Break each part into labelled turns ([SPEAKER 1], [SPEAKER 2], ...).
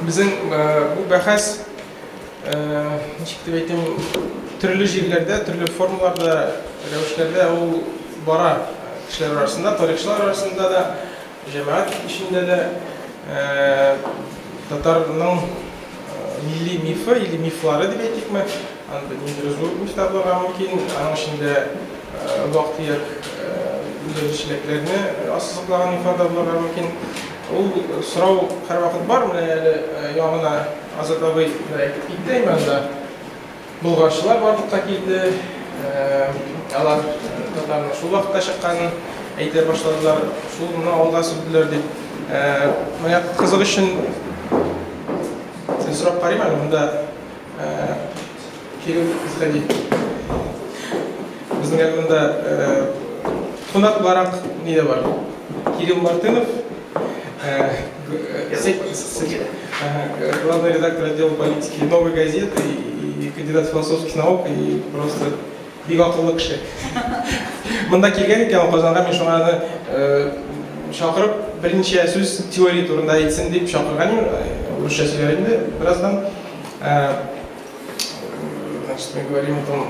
[SPEAKER 1] Bizim bu bahas nechik deb aytayım, türlü jillerde, türlü formalarda, rəvişlerde o bara kişiler arasında, tarihçiler arasında da, cemaat işinde de Tatar'ın milli mifi, ili mifları deb aytayıkmı? Nidrozlu miftarlar mümkün, onun içinde vaktiyak üzerişliklerini asısıklanan ifadalar mümkün. O sırav her vakit var mı? Yanına Azat abi gitteyim ben de. Bulgarçılar bardukta geldi. Alar Tatar'ın şu vakitte çıkkanın aytır başladılar. Şunu algası bildiler deyip. Maya kızık için sen sorap qarayım әлі, мұнда Кирилл Исхади. Біздің әлімде қонақ барақ неде бар? Кирилл Мартынов, главный редактор отдела политики «Новой газеты» и кандидат философских наук, и просто бик ақыллы кіші. Мұнда келген екен, Қазанға мен шоңаны шақырып, бірінші сөз теория турында айтсын деп шақырған едім. Орысша сөйлейді біраздан. Значит, мы говорим о том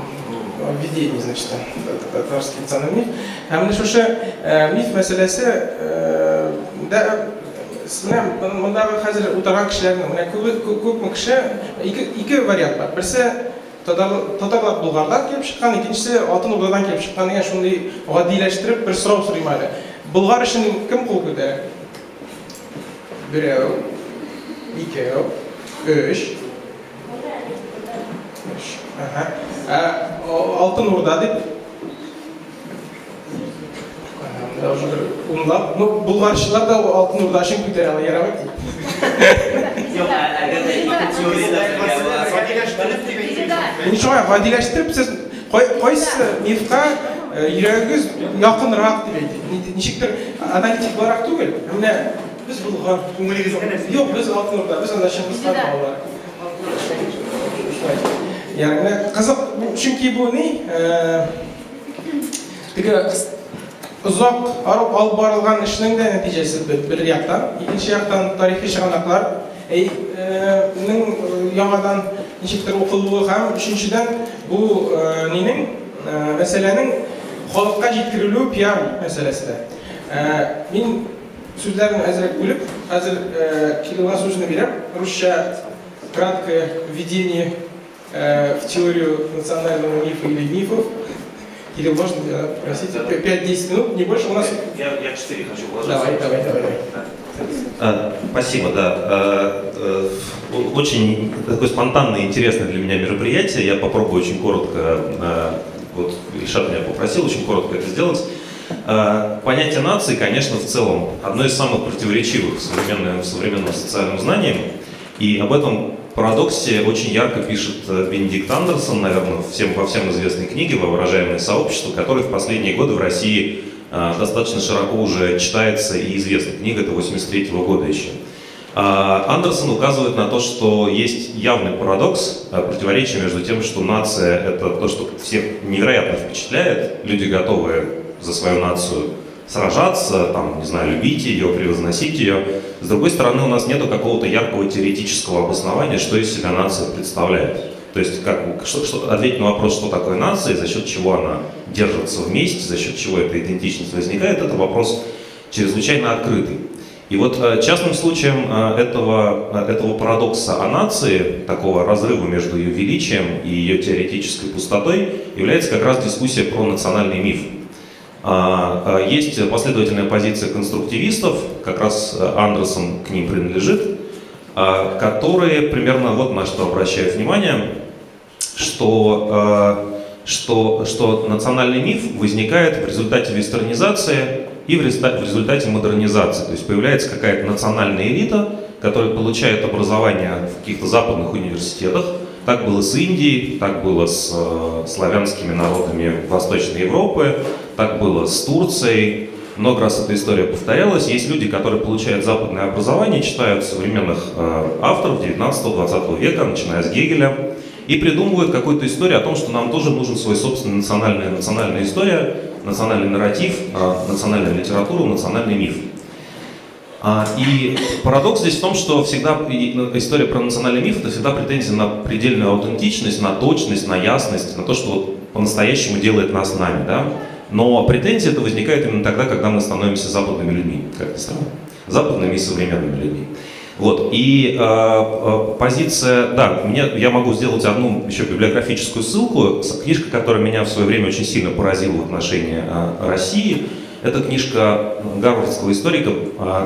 [SPEAKER 1] введении, значит, татарский национальный миф. Міне шошы миф мәселесі мұндағы қазір отырған кішілердің көп кіші екі вариант бар. Бірісі татарлар Бұлғардан келіп шыққан, екіншісі Алтын Ордадан келіп шыққан деген шондай ғадиләштіріп бір сұрау сұрайым әлі. Бұлғар үшін кім қол көтереді? Біреу, екеу, үш. Алтын Орда деп ұмлап, бұлғаршылар да Алтын Орда үшін көтере ала ярамайды дейді.
[SPEAKER 2] Жоқ, әгерде екі теорияда
[SPEAKER 1] ничего, ғадиләштіріп, сіз қойсыз мифқа үйрегіңіз яқынырақ деп айтады. Нешіктір аналитик барақ түгел. Біз бұлғар жоқ, біз Алтын Орда, біз анда Шыңғысхан балалар. Яғни қызық, чүнки бұл не? Ұзақ алып барылған ішінің де нәтижесі бір яқтан. Екінші яқтан тарихи шығанақтар яңадан нешіктір оқылуы һәм үшіншіден бұл ненің мәселенің халыққа жеткірілуі пиар мәселесі. Мен сөздерін әзірек бөліп, қазір Кириллға сөзіне берем. Русша краткое введение в теорию национального мифа или мифов. Кирилл, можно просить 5-10 минут, не больше у нас?
[SPEAKER 2] Я 4 хочу вложить.
[SPEAKER 1] Давай.
[SPEAKER 2] Спасибо, да. Очень такое спонтанное и интересное для меня мероприятие. Я попробую очень коротко, вот Ильшат меня попросил очень коротко это сделать. Понятие нации, конечно, в целом одно из самых противоречивых в современном социальном знании. И об этом парадоксе очень ярко пишет Бенедикт Андерсон, наверное, во всем известной книге «Воображаемое сообщество», которое в последние годы в России достаточно широко уже читается и известна. Книга это 1983 года еще. Андерсон указывает на то, что есть явный парадокс, противоречие между тем, что нация — это то, что всех невероятно впечатляет, люди готовы за свою нацию сражаться, там, не знаю, любить ее, превозносить ее. С другой стороны, у нас нет какого-то яркого теоретического обоснования, что из себя нация представляет. То есть, ответить на вопрос, что такое нация, за счет чего она держится вместе, за счет чего эта идентичность возникает, это вопрос чрезвычайно открытый. И вот частным случаем этого парадокса о нации, такого разрыва между ее величием и ее теоретической пустотой, является как раз дискуссия про национальный миф. Есть последовательная позиция конструктивистов, как раз Андерсон к ним принадлежит, которые примерно вот на что обращают внимание, что национальный миф возникает в результате вестернизации и в результате модернизации. То есть появляется какая-то национальная элита, которая получает образование в каких-то западных университетах. Так было с Индией, так было с славянскими народами Восточной Европы, так было с Турцией. Много раз эта история повторялась. Есть люди, которые получают западное образование, читают современных авторов 19-20 века, начиная с Гегеля, и придумывают какую-то историю о том, что нам тоже нужен свой собственный национальная история, национальный нарратив, национальная литература, национальный миф. И парадокс здесь в том, что всегда история про национальный миф — это всегда претензия на предельную аутентичность, на точность, на ясность, на то, что вот по-настоящему делает нас нами, да? Но претензия это возникает именно тогда, когда мы становимся западными людьми, как ни странно, западными и современными людьми. Вот, и позиция, да, я могу сделать одну еще библиографическую ссылку, книжка, которая меня в свое время очень сильно поразила в отношении России. Это книжка гарвардского историка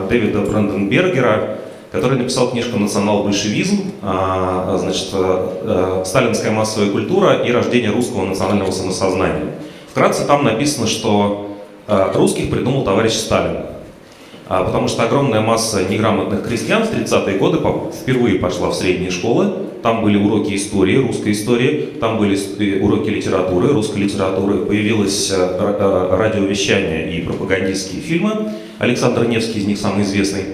[SPEAKER 2] Дэвида Бранденбергера, который написал книжку «Национал-большевизм», значит, «Сталинская массовая культура и рождение русского национального самосознания». Вкратце там написано, что русских придумал товарищ Сталин, потому что огромная масса неграмотных крестьян в 30-е годы впервые пошла в средние школы. Там были уроки истории, русской истории, там были уроки литературы, русской литературы. Появилось радиовещание и пропагандистские фильмы. Александр Невский из них самый известный.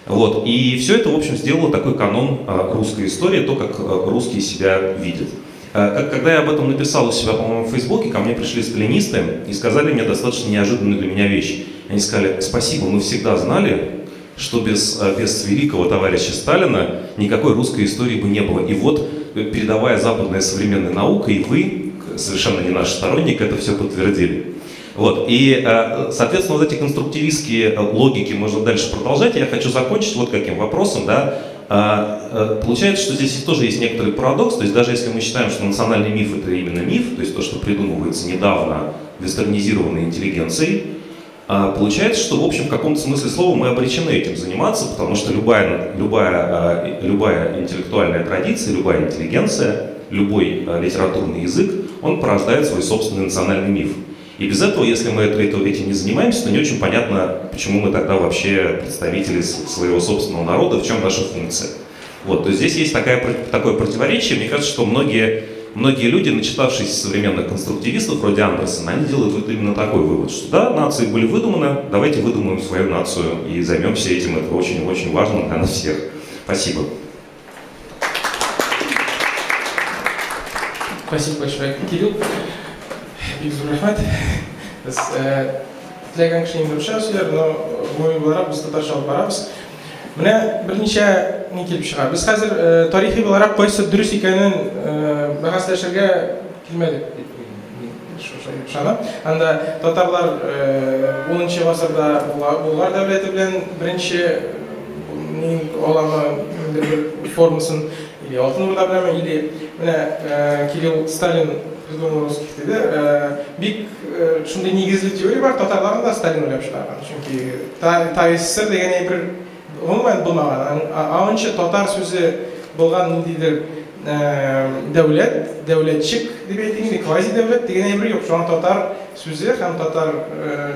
[SPEAKER 2] Вот. И все это, в общем, сделало такой канон русской истории, то, как русские себя видят. Когда я об этом написал у себя, по-моему, в Фейсбуке, ко мне пришли сталинисты и сказали мне достаточно неожиданную для меня вещь. Они сказали: спасибо, мы всегда знали, что без великого товарища Сталина никакой русской истории бы не было. И вот, передовая западная современная наука, и вы, совершенно не наш сторонник, это все подтвердили. Вот. И, соответственно, вот эти конструктивистские логики можно дальше продолжать. Я хочу закончить вот каким вопросом, да. Получается, что здесь тоже есть некоторый парадокс, то есть даже если мы считаем, что национальный миф это именно миф, то есть то, что придумывается недавно вестернизированной интеллигенцией, получается, что в общем в каком-то смысле слова мы обречены этим заниматься, потому что любая интеллектуальная традиция, любая интеллигенция, любой литературный язык, он порождает свой собственный национальный миф. И без этого, если мы этим не занимаемся, то не очень понятно, почему мы тогда вообще представители своего собственного народа, в чем наша функция. Вот, то есть здесь есть такое противоречие. Мне кажется, что многие люди, начитавшись современных конструктивистов, вроде Андерсона, они делают вот именно такой вывод, что да, нации были выдуманы, давайте выдумаем свою нацию и займемся этим, это очень-очень важно для нас всех. Спасибо.
[SPEAKER 1] Спасибо большое, Кирилл. Бигзур рахмат. Biz tilәгән кешене күршәүсезләр, но гомуми буларак без татарча алып барабыз. Менә берничә ни килеп чыга. Без хәзер тарихи буларак кайсы дөрес икәнен бәхәсләшергә килмәдек. Шушы анда татарлар 10 гасырда Болгар дәүләте белән беренче аламы формасын или Алтын Урда белән или менә Кирилл Сталин придумал русских dedi. Бик шундай нигезле теория бар, татарларда Сталин уйлап чыгарган. Чөнки ТССР дигән әйбер гомумән булмаган. Анча татар сүзе булган ниндидер дәүләтчик дип әйтик, квази дәүләт дигән әйбер юк. Шуңа татар сүзе һәм татар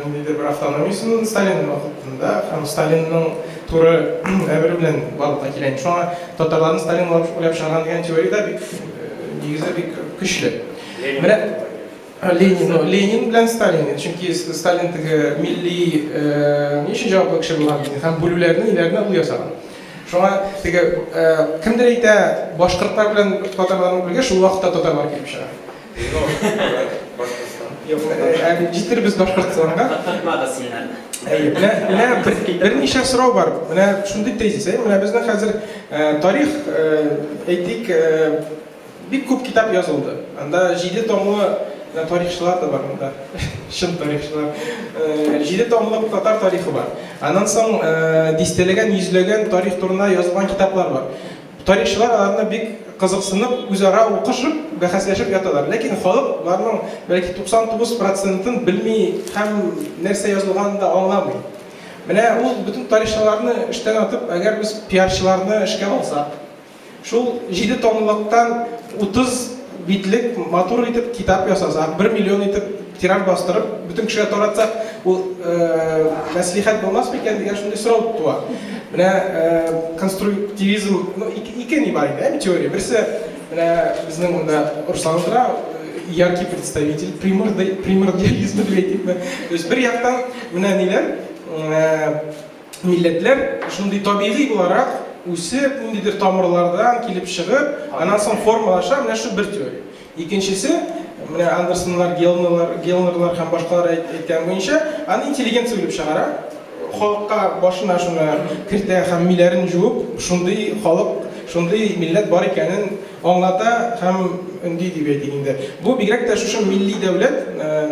[SPEAKER 1] ниндидер бер автономиясын Сталин вакытында һәм Сталинның туры әмере белән барлыкка килгән. Шуңа татарларны Сталин уйлап чыгарган дигән теория бик нигезе бик көчле. Ленин белән Сталин, чөнки Сталин теге милли ничә җаваплы кеше булган һәм бүлүләрне иләрне ул ясаган. Шуңа теге кемдер әйтә, башкортлар белән татарларны бергә шул вакытта татарлар килеп чыга. Юк, җиттербез Башкортстанга. Менә берничә сорау бар. Менә шундый тезис, менә безнең хәзер тарих әйтик бик күп китап язылды. Анда 7 томлы тарихчылар да бар монда. Шын тарихчылар. 7 томлы татар тарихы бар. Аннан соң дистәләгән, йөзләгән тарих турында язылган китаплар бар. Тарихчылар аларны бик кызыксынып, үзара укышып, бәхәсләшеп яталар. Ләкин халык аларның бәлки 99%-ын белми һәм нәрсә язылганын да аңламый. Менә ул бүтән тарихчыларны эштән атып, әгәр без пиарчыларны эшкә алсак, шул 7 томлыктан 30 битлек матур итеп китап ясасак, 1 миллион итеп тираж бастырып, бүтән кешегә таратсак, ул мәслихәт булмас микән дигән шундый сорау туа. Менә конструктивизм, ике ни бар иде, теория. Берсе, менә безнең монда Руслан утыра, яркий представитель примордиализма дип әйтикме. То есть бер яктан менә ниләр, милләтләр шундый табигый буларак үсеп, ниндидер тамырлардан килеп чыгып, аннан соң формалаша, менә шу бер теория. Икенчесе, менә Андерсонлар, Гелнерлар һәм башкалар әйткән буенча, аны интеллигенция уйлап чыгара. халыкка башына шуны кертә һәм миләрен җуып, шундый халык, шундый милләт бар икәнен аңлата һәм өнди дип әйтик инде. Бу бигрәк тә шушы милли дәүләт,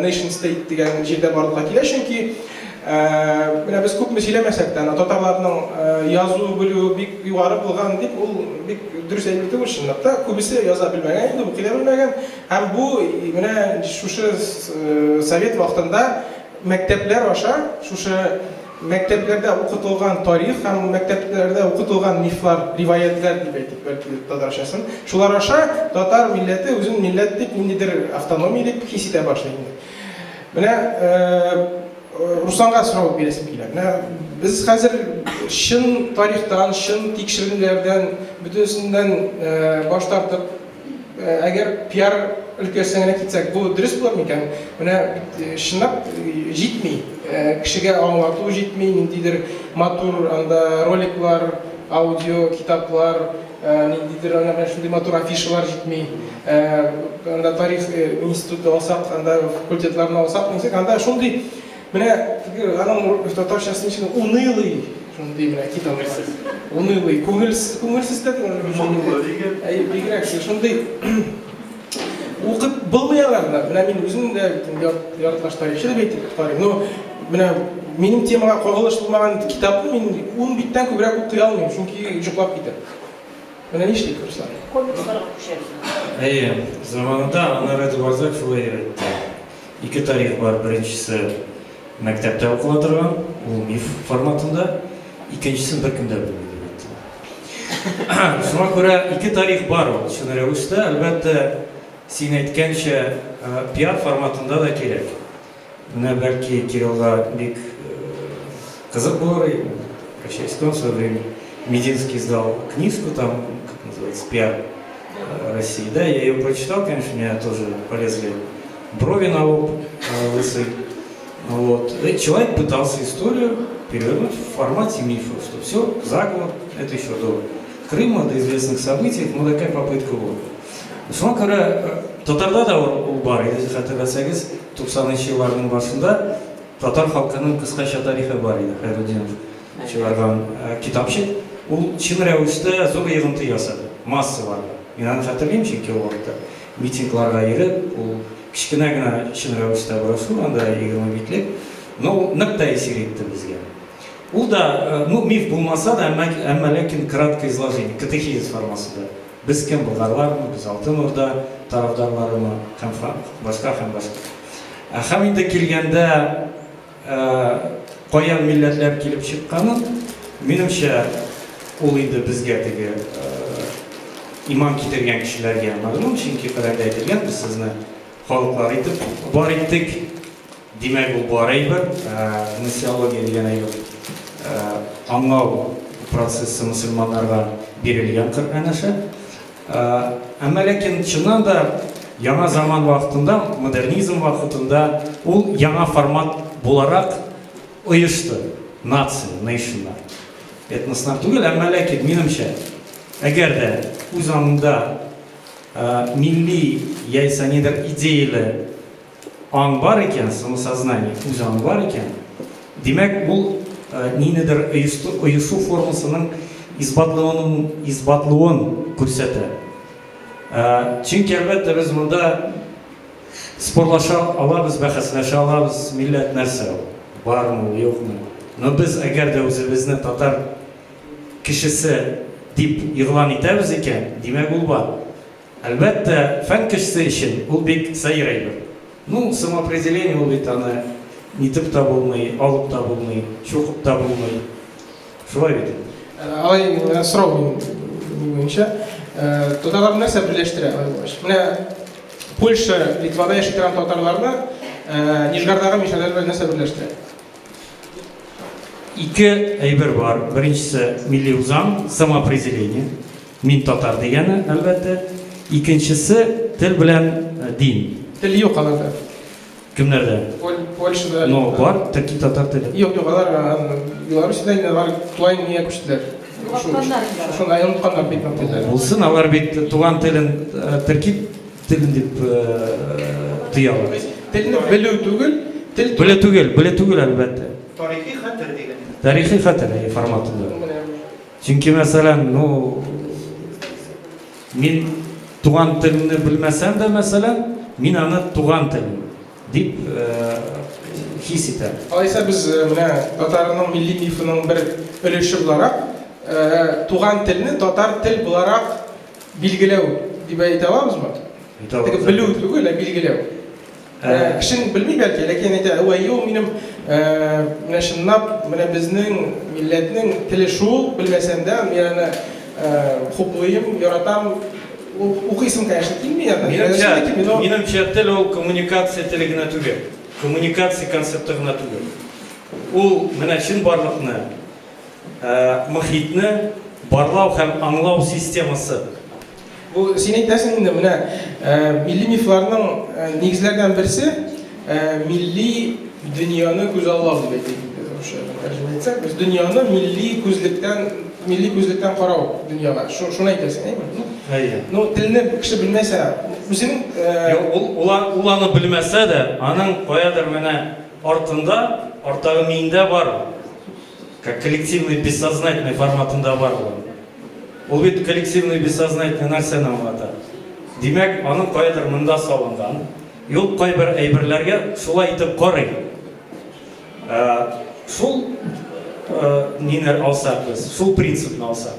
[SPEAKER 1] nation state дигән җирдә барлыкка килә, чөнки менә без күпме сөйләмәсәк тә, татарларның язу белү бик югары булган дип, ул бик дөрес әйтеп түгел чынлап та. Күбесе яза белмәгән инде, укый да белмәгән. Һәм бу менә шушы совет вакытында мәктәпләр аша, шушы мәктәпләрдә укытылган тарих һәм мәктәпләрдә укытылган мифлар, риваятлар дип әйтик, бәлки татарчасын, шулар аша татар милләте үзен милләт дип, ниндидер автономия дип хис итә башлый инде. Менә Русланга сорау бирәсем килә. Без хәзер шын тарихтан, шын тикшерүләрдән, бөтенсеннән баш тартып, әгәр пиар өлкәсенә китсәк, бу дөрес булыр микән? Менә шынлап җитми, кешегә аңлату җитми, ниндидер матур анда роликлар, аудио китаплар, ниндидер анда шундый матур афишалар җитми. Анда тарих институты алсак, анда факультетларны алсак, нисек, анда шундый менә аның татарчасы ничек унылый, шундый менә китап. Унылый, күңелсез дә бигрәк шундый укып булмаялар. Менә мин үзем дә яртылаш тарихчы дип әйтеп карыйм. Но менә минем темага кагылыш булмаган китапны мин 10 биттән күбрәк укый алмыйм, чөнки җоклап китәм. Менә нишләп күрсәң?
[SPEAKER 3] Комиксларга күчәбез.
[SPEAKER 4] Заманында Анар Барзак шулай әйтте. Ике тарих бар, беренчесе мәктәптә укыла торган, ул миф форматында, икенчесен беркем дә белмәде дип әйтте. Шуңа күрә ике тарих бар ул, шуны рәвештә, әлбәттә, син әйткәнчә пиар форматында да кирәк. Менә бәлки Кириллга бик кызык булыр. В свое время Мединский издал книжку, там, как называется, «Пиар России». Да, я ее прочитал, конечно, у меня тоже полезли брови на лоб лысый. Вот. И человек пытался историю перевернуть в формате мифа, что все, заговор, это еще до Крыма, до известных событий, но такая попытка была. Шуңа күрә татарда да ул бар, егез хәтерләсәгез, 90-нчы елларның башында татар халкының кыскача тарихы бар иде, Хайрутдинов чыгарган китапчык. Ул чын рәвештә зур йогынты ясады, массаларга. Мин аны хәтерлим, чөнки ул вакытта митингларга йөреп, ул кичкенә генә чын рәвештә брошюра, анда 20 битлек, но нык тәэсир итте безгә. Ул да, миф булмаса да, әмма ләкин краткое изложение, катехизис формасында. Без кем булгарлармы, без Алтын Урда тарафдарларымы, һәм башка. Һәм инде килгәндә каян милләтләр килеп чыкканын, минемчә, ул инде безгә теге иман китергән кешеләргә мәгълүм, чөнки Коръәндә әйтелгән, без сезне халыклар итеп бар иттек. Димәк, ул бар әйбер, гносеология дигән әйбер. Аңлау процессы мөселманнарга бирелгән Коръән аша. Әмма ләкин чыннан да яңа заман вакытында, модернизм вакытында ул яңа формат буларак оешты. Нация, nation'lar. Этнослар түгел, әмма ләкин минемчә, әгәр дә үз аңында милли яисә нидер идеяле аң бар икән, самосознание, үз аң бар икән, димәк, ул ниндидер оешу формасының избатлыуын күрсәтә. Чөнки әлбәттә без монда спорлаша алабыз, бәхәсләшә алабыз, милләт нәрсә ул, бармы, юкмы. Но без әгәр дә үзебезне татар кешесе дип игълан итәбез икән, димәк, ул бар. Әлбәттә, фән кешесе өчен ул бик сәер әйбер. Самоопределение ул бит аны нитеп та булмый, алып та булмый, чукып та булмый. Шулай бит.
[SPEAKER 1] Алай сорау буенча, татарлар нәрсә берләштерә? Менә Польша, Литвада яшәгән татарларны Нижгардагы мишәрләр нәрсә берләштерә?
[SPEAKER 4] Ике әйбер бар. Беренчесе милли үзаң, самоопределение. Мин татар дигәне, әлбәттә. Икенчесе тел белән дин.
[SPEAKER 1] Тел юк аларда.
[SPEAKER 4] Кемнәрдә?
[SPEAKER 1] Польшада.
[SPEAKER 4] Но бар, төрки татар теле.
[SPEAKER 1] Юк, алар Беларусьта инде туган мия күчтеләр. Шуны айнытканнар бит мәктәпләрдә.
[SPEAKER 4] Булсын, алар бит туган телен төрки телен дип тыялар.
[SPEAKER 1] Телне белү түгел,
[SPEAKER 4] Белә түгел, әлбәттә.
[SPEAKER 5] Тарихи хәтер дигән.
[SPEAKER 4] тарихи хәтер форматында. Чөнки мәсәлән, мин туган телемне белмәсәм дә, мәсәлән, мин аны туган телем дип хис итәм.
[SPEAKER 1] Алайса без менә татарның милли мифының бер өлеше буларак, туган телне татар тел буларак билгеләү дип әйтә алабызмы? Тик белү түгел, билгеләү. Кешен белми бәлки, ләкин әйтә, "Ой, минем менә шуннап, менә безнең милләтнең теле шул, белмәсәм дә, мин аны хуплыйм, яратам." Укыйсың, конечно, килми аны.
[SPEAKER 4] Минемчә, тел ул коммуникация теле генә түгел. Коммуникация концепты генә түгел. Ул менә шин барлыкны, мөхитне барлау һәм аңлау системасы.
[SPEAKER 1] Бу син әйтәсең инде, менә милли мифларның нигезләрдән берсе милли дөньяны күз аллау дип әйтәбез. Без дөньяны милли күзлектән карау дөньяга. Шуны әйтәсең, әйеме? Телне кеше белмәсә, үзенең
[SPEAKER 4] ул аны белмәсә дә, аның каядыр менә арттагы миендә бар. Как коллективный бессознательный форматында бар ул. Ул бит коллективный бессознательный нәрсәне аңлата. Димәк, аның каядыр монда салынган. Ул кайбер әйберләргә шулай итеп карый. Шул ниләр алсак без, шул принципны алсак.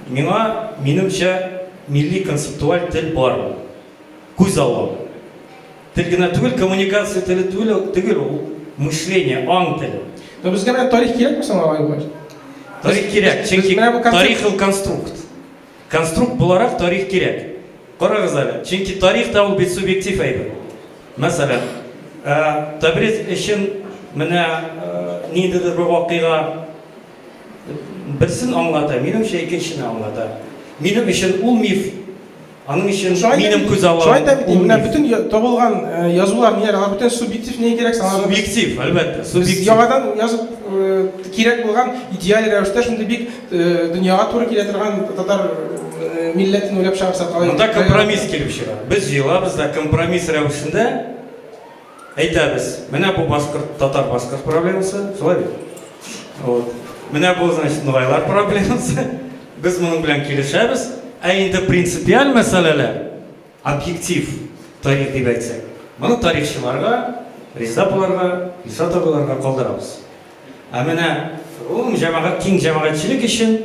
[SPEAKER 4] Минемчә, милли концептуаль тел бар. Күз алу. Тел генә түгел, коммуникация теле түгел, ул мышление, аң теле.
[SPEAKER 1] Безгә менә тарих кирәкме соң алай?
[SPEAKER 4] Тарих кирәк, чөнки тарих ул конструкт. Конструкт буларак тарих кирәк. Карагыз әле, чөнки тарихта ул бит субъектив әйбер. Мәсәлән, Табриз өчен менә ниндидер бер вакыйга берсен аңлата, минемчә икенчене аңлата. Минем өчен ул миф, аның өчен минем күз аллау.
[SPEAKER 1] Шулай да бит, менә бүтән табылган язулар, алар бүтән субъектив не кирәк саналган.
[SPEAKER 4] Субъектив, әлбәттә, субъектив.
[SPEAKER 1] Яңадан язып кирәк булган идеаль рәвештә шундый бик дөньяга туры килә торган татар милләтен уйлап чыгарсак калай.
[SPEAKER 4] Монда компромисс килеп чыга. Без җыелабыз да компромисс рәвешендә әйтәбез. Менә бу татар-башкорт проблемасы, шулай бит. Вот. Менә бу, значит, нугайлар проблемасы. Без моның белән килешәбез. Ә инде принципиаль мәсьәләләр, объектив тарих дип әйтсәк, моны тарихчыларга, Ризаповларга, Исатовларга калдырабыз. Ә менә киң җәмәгатьчелек өчен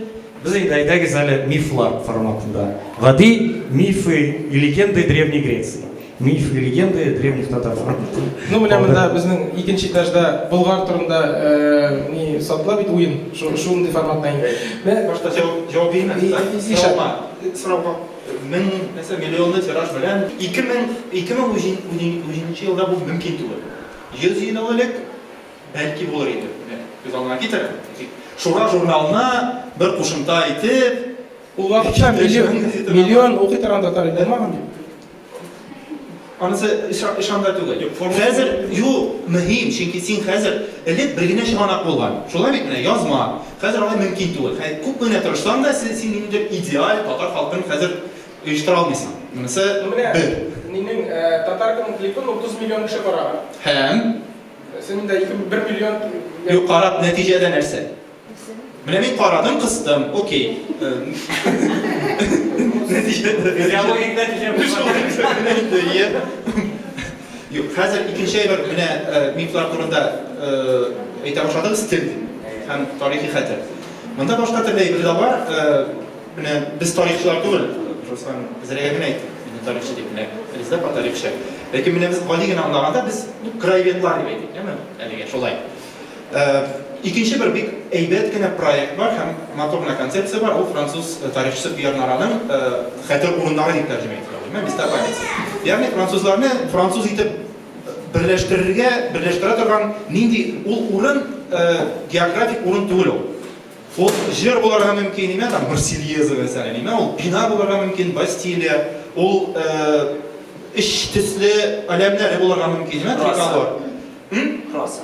[SPEAKER 4] без әйтәбез әле мифлар форматында. Гади мифы и легенды Древней Греции. Мифы и легенды древних татар.
[SPEAKER 1] Менә монда безнең икенче этажда Болгар турында ни сатыла бит уен, шундый форматта инде.
[SPEAKER 5] Башта җавап бирмәс. Сорауга 1000 миллионлы тираж белән 2010 елда бу мөмкин түгел. 100 ел элек бәлки булыр иде. Без аңа китер. Шура журналына бер кушымта әйтеп,
[SPEAKER 1] ул вакытта миллион укый торган татар булмаган бит.
[SPEAKER 5] Анысы ишанда түгел. Хәзер мөһим, чөнки син хәзер элек бер генә чыганак булган. Шулай бит менә язма. Хәзер алай мөмкин түгел. Күп генә тырышсаң да син инде идеаль татар халкын хәзер оештыра алмыйсың. Монысы бер.
[SPEAKER 1] Минең татар клипын 30 миллион кеше караган.
[SPEAKER 5] Һәм
[SPEAKER 1] син инде 1 миллион
[SPEAKER 5] карап нәтиҗәдә нәрсә? Менә мин карадым, кыстым. Окей.
[SPEAKER 4] Физиологик нәтиҗә булды.
[SPEAKER 5] Юк, хәзер икенче әйбер менә мифлар турында әйтә башладык, стиль һәм тарихи хәтер. Монда башка төрле әйберләр бар. Менә без тарихчылар түгел. Руслан безгә генә әйтте. Мин тарихчы дип менә. Бездә бар тарихчы. Ләкин менә без гали генә аңлаганда без краеведлар дип әйтик, яме? Әлегә шулай. İkinci bir big әйбәт кенә проект бар һәм моторная концепция бар. Ул француз тарихчысы Пьер Нараның хәтер урыннары дип тәрҗемә ителгән. Места памяти. Ягъни французларны француз итеп берләштерә торган нинди ул урын географик урын түгел ул. Ул җир буларга мөмкин име, там Марсельеза мәсәлән, име, ул бина буларга мөмкин, Бастилия, ул иш төсле әлемнәре буларга мөмкин име, триколор.
[SPEAKER 3] Краса.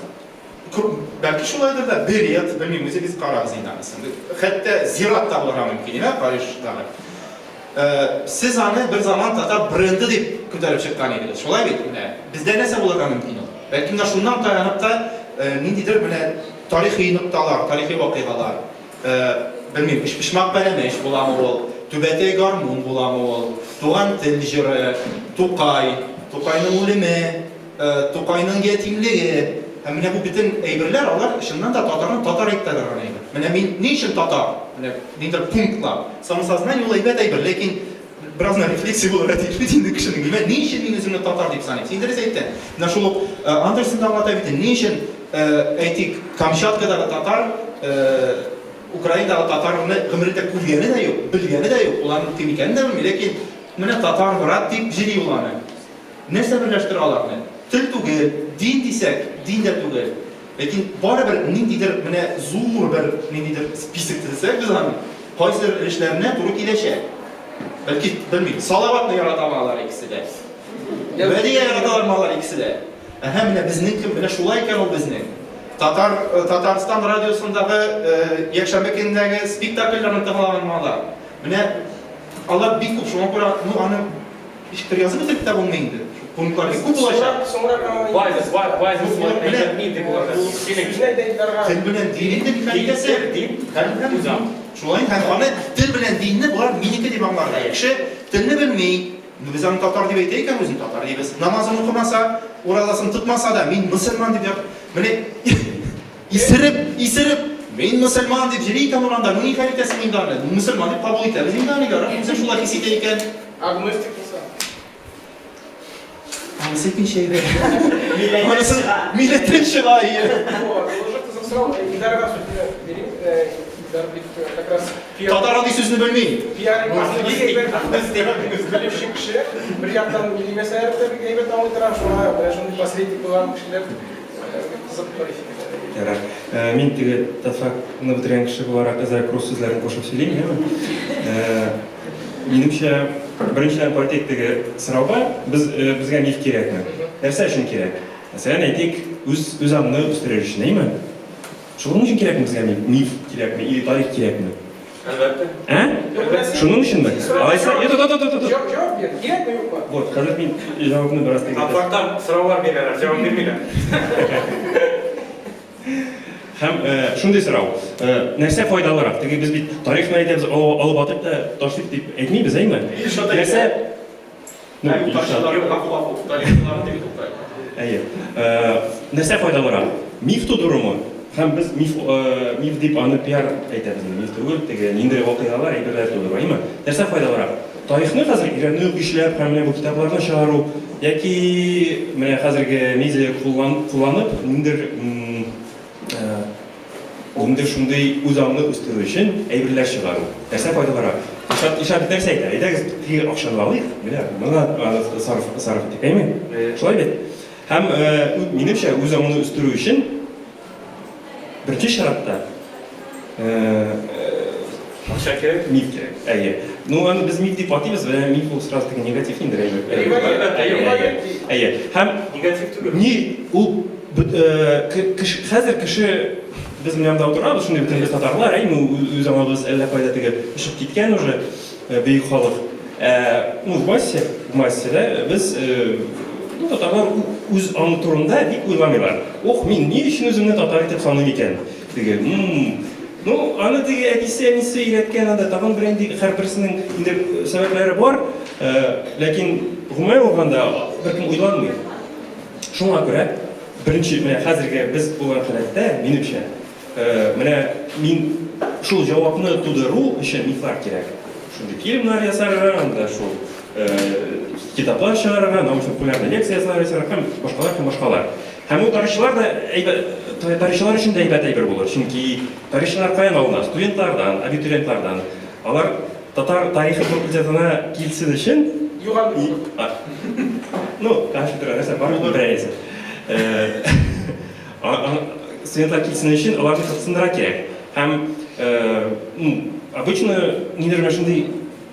[SPEAKER 5] Belki şulaydır da Beriyat, bilmiyorum, biz Qarağız inanısın. Hatta Zirat da bulurlar mümkün, Paris'dalar. Siz anı bir zaman Tatar brendi deyip kütülüp çıkan ediniz. Şulay bit, bizde nese bulurlar mümkün olur. Belki de şundan dayanıp da nindidir böyle tarihi noktalar, tarihi vakıalar, bilmiyorum, işmak belemiş bulamı ol, tübete garmun bulamı ol, Tuğan Tilciri, Tukay'ın ulemi, Tukay'ın yetimliği, hem bu bütün eybirler alar, işinden de Tatar ekteler anaydı. Ne için Tatar? Nedir punktlar? Samısazından yol eybir, lakin biraz refleksiv olarak etmediğinde kişinin gibi, ne için benim üzümle Tatar deyip sanayım? Sindiriz etti. Naşulup, Anderson'da anlatabildi, ne için etik Kamçatka'da Tatar, Ukrayna'da Tatar'ın gımrıda kuvveni de yok, bilgeni de yok, ulanın kimikeni de bilmiyor, lakin mene Tatar varat deyip jiri ulanı. Nerse birleştir alarını? Til tugel, din desek, din de tugel. Lakin bari bir nindidir, mene zor bir nindidir spisik desek, biz hani Haysır işlerine duruk ileşe. Belki bilmiyorum, salavatla yaratamalar ikisi de. Vediye yaratamalar ikisi de. Hem de bizning kim, mene şulayken o bizning. Tataristan radyosundaki yakşanbe günündeki spektaküllerini tamamlamalar. Mene Allah bir kup şuna göre nu anı iştir yazı bitir kitap olmayındı. Konuklar bir kup ulaşar. Til bilen dinin de bir kalitesi. Şulayın hem bana til bilen dinini bular minike deyip anlarlar. Kişi tilini bilmeyi, biz onu Tatar deyip eyteyken özün Tatar deyip namazını okumasa, oralasını tutmasa da men Müslüman deyip mene isirip men Müslüman deyip jiriyken oranda nuni kalitesi imdanı, Müslüman deyip kabul etmemiz imdanı görür. Bizim şulay hisseteyken
[SPEAKER 1] Agnostik olsa.
[SPEAKER 5] Anasıkin şeyde. Milletin şılayı.
[SPEAKER 1] Уже ты засрал, и дорога судья, бери, как раз
[SPEAKER 5] Tatar'ın sözünü bölmeyin.
[SPEAKER 1] пиарик bilivşik kişi, bir yaktan bilimese erip de bir geybet namı tıran şuna, şimdi посредник olan kişiler kızıp
[SPEAKER 6] Ярар. Мен теге тасакны бітірген кіші боларақ азырақ рус сөздерін қошып сөйлеймін, иә? Меніңше, біріншіден политектегі сұрауға бізге миф керекmi? Нәрсе үшін керек? Мәселен, айтайық, өз аңны өстірер үшін, деймі? Шұғының үшін керекmi бізге миф керекmi? Или тарих керекmi? Шұның үшін бі? Алайса,
[SPEAKER 1] Жауап бер, керек mi yok mu?
[SPEAKER 6] Вот, қазір мен жауабını біраз теге...
[SPEAKER 4] Апарттан сұраулар берер, жауап бермейді.
[SPEAKER 6] Һәм шундый сорау. Нәрсә файдалырак? Теге без бит тарихны әйтәбез, алып атып та ташлыйк дип әйтмибез, әйме? Нәрсә? Нәрсә файдалырак? Миф тудырымы? Һәм без миф дип аны пиар әйтәбез. Миф түгел, теге ниндәй вакыйгалар, әйберләр тудыру, әйме? Нәрсә файдалырак? Тарихны хәзер өйрәнү, эшләп, һәм менә бу китапларны чыгару, яки менә хәзерге медиа кулланып, ниндер шундай үзаңны үстерү өчен әйберләр чыгару. Нәрсә файдалырак? Ишарат нәрсә әйтә? Әйдәгез, теге акчаны алыйк, менә моңа сарыф итик, әйме? Шулай бит. Һәм минемчә үзаңны үстерү өчен беренче шартта
[SPEAKER 4] Ақша керек?
[SPEAKER 6] Миф керек. Әйе. Ну, аны без миф дип атыйбыз, вә миф ул сразу теге негатив ниндер әйме? Әйе. Һәм
[SPEAKER 4] Негатив түгел.
[SPEAKER 6] Ни ул хәзер кеше biz менә монда утырабыз, шундый бөтен без татарлар, әйме, үз аңабыз әллә кайда теге ишеп киткән уже бөек халык. Ну, в массе, да, без татарлар үз аңы турында бик уйламыйлар. Ох, мин ни өчен үземне татар итеп саныйм икән? Теге, ну, аны теге әтисе, әнисе өйрәткән, анда тагын бер инде һәрберсенең инде сәбәпләре бар, ләкин гомумән алганда беркем уйламый. Шуңа күрә беренче менә хәзерге без булган халәттә минемчә менә мин шул җавапны тудыру өчен мифлар кирәк. Шундый фильмнар ясарга, анда шул китаплар чыгарга, научно-популярный лекциялар ясарга һәм башкалар. Һәм ул тарихчылар да тарихчылар өчен дә әйбәт әйбер булыр. Чөнки тарихчылар каян алына? Студентлардан, абитуриентлардан. Алар татар тарихы факультетына килсен өчен
[SPEAKER 1] Юган.
[SPEAKER 6] Ну, кафедра нәрсә бар бу берәйсе. Студентлар килсен өчен аларны кызыксындыра кирәк. Һәм обычно ниндер шундый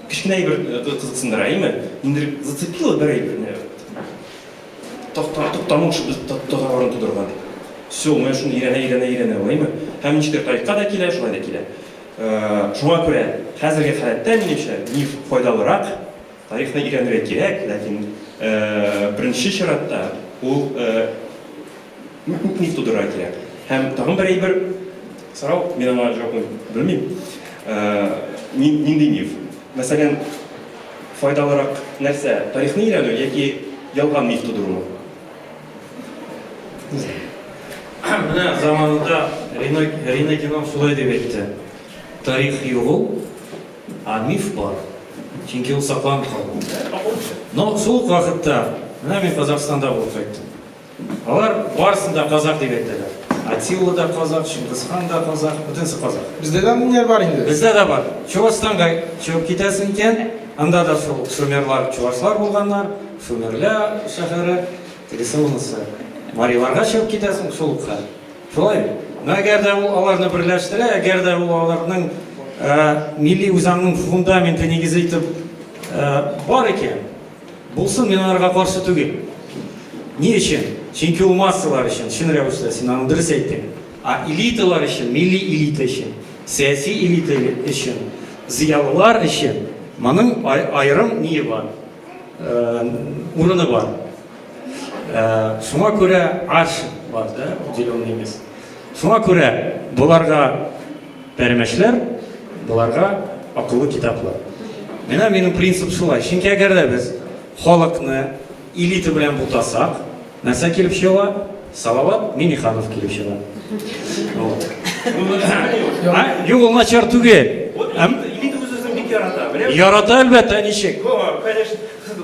[SPEAKER 6] кичкенә әйбер кызыксындыра, әйме? Ниндер зацепило бер әйбер. Токтамыш татарларны тудырган. Все, мен шуны өйрәнә, әйме? Һәм ничектер тарихка да килә, шулай да килә. Шуңа күрә хәзерге хәләттә минемчә миф файдалырак, тарихны өйрәнергә кирәк, ләкин беренче чиратта ул миф тудырырга кирәк. Һәм тагын бер әйбер сорау, мен аңа җавабын белмим. Нинди миф? Мәсәлән, файдалырак нәрсә? Тарихны өйрәнү яки ялган миф тудыру?
[SPEAKER 4] Менә заманында Рина Геном шулай дип әйтте. Тарих юк, а миф бар. Чөнки ул сакланып калган. Но шул ук вакытта, менә мин Казахстанда булып кайттым. Алар барысында казак дип әйтәләр. Атилла да казак, Чингисхан да казак, бөтенсе казак.
[SPEAKER 1] Bizde de dinler var indi.
[SPEAKER 4] Бездә дә бар. Чувашстанга чыгып китәсең икән, анда да шул шумерлар, чувашлар булганнар, Шумерлә шәһәре, тегесе унысы. Мариларга чыгып китәсең, шул ук хәл. Шулай. Әгәр дә ул аларны берләштерә, әгәр дә ул аларның милли үзаңның фундаменты нигезе итеп бар икән, булсын, мин аларга каршы түгел. Ни өчен? Чөнки ул массалар өчен, чын рәвештә син аны дөрес әйттең. Элиталар өчен, милли элита өчен, сәяси элита өчен, зыялылар өчен моның айрым ние бар, урыны бар. Шуңа күрә арш бар, да, уделенный емес. Шуңа күрә буларга пәрмәшләр, буларга акыллы китаплар. Минем принцип шулай. Чөнки әгәр дә без халыкны элита белән бутасак, нәрсә килеп чыга? Салават Миңнеханов килеп чыга. Юк, ул начар түгел.
[SPEAKER 6] Элита үзен бик ярата.
[SPEAKER 4] Ярата әлбәттә, ничек?
[SPEAKER 6] Конечно,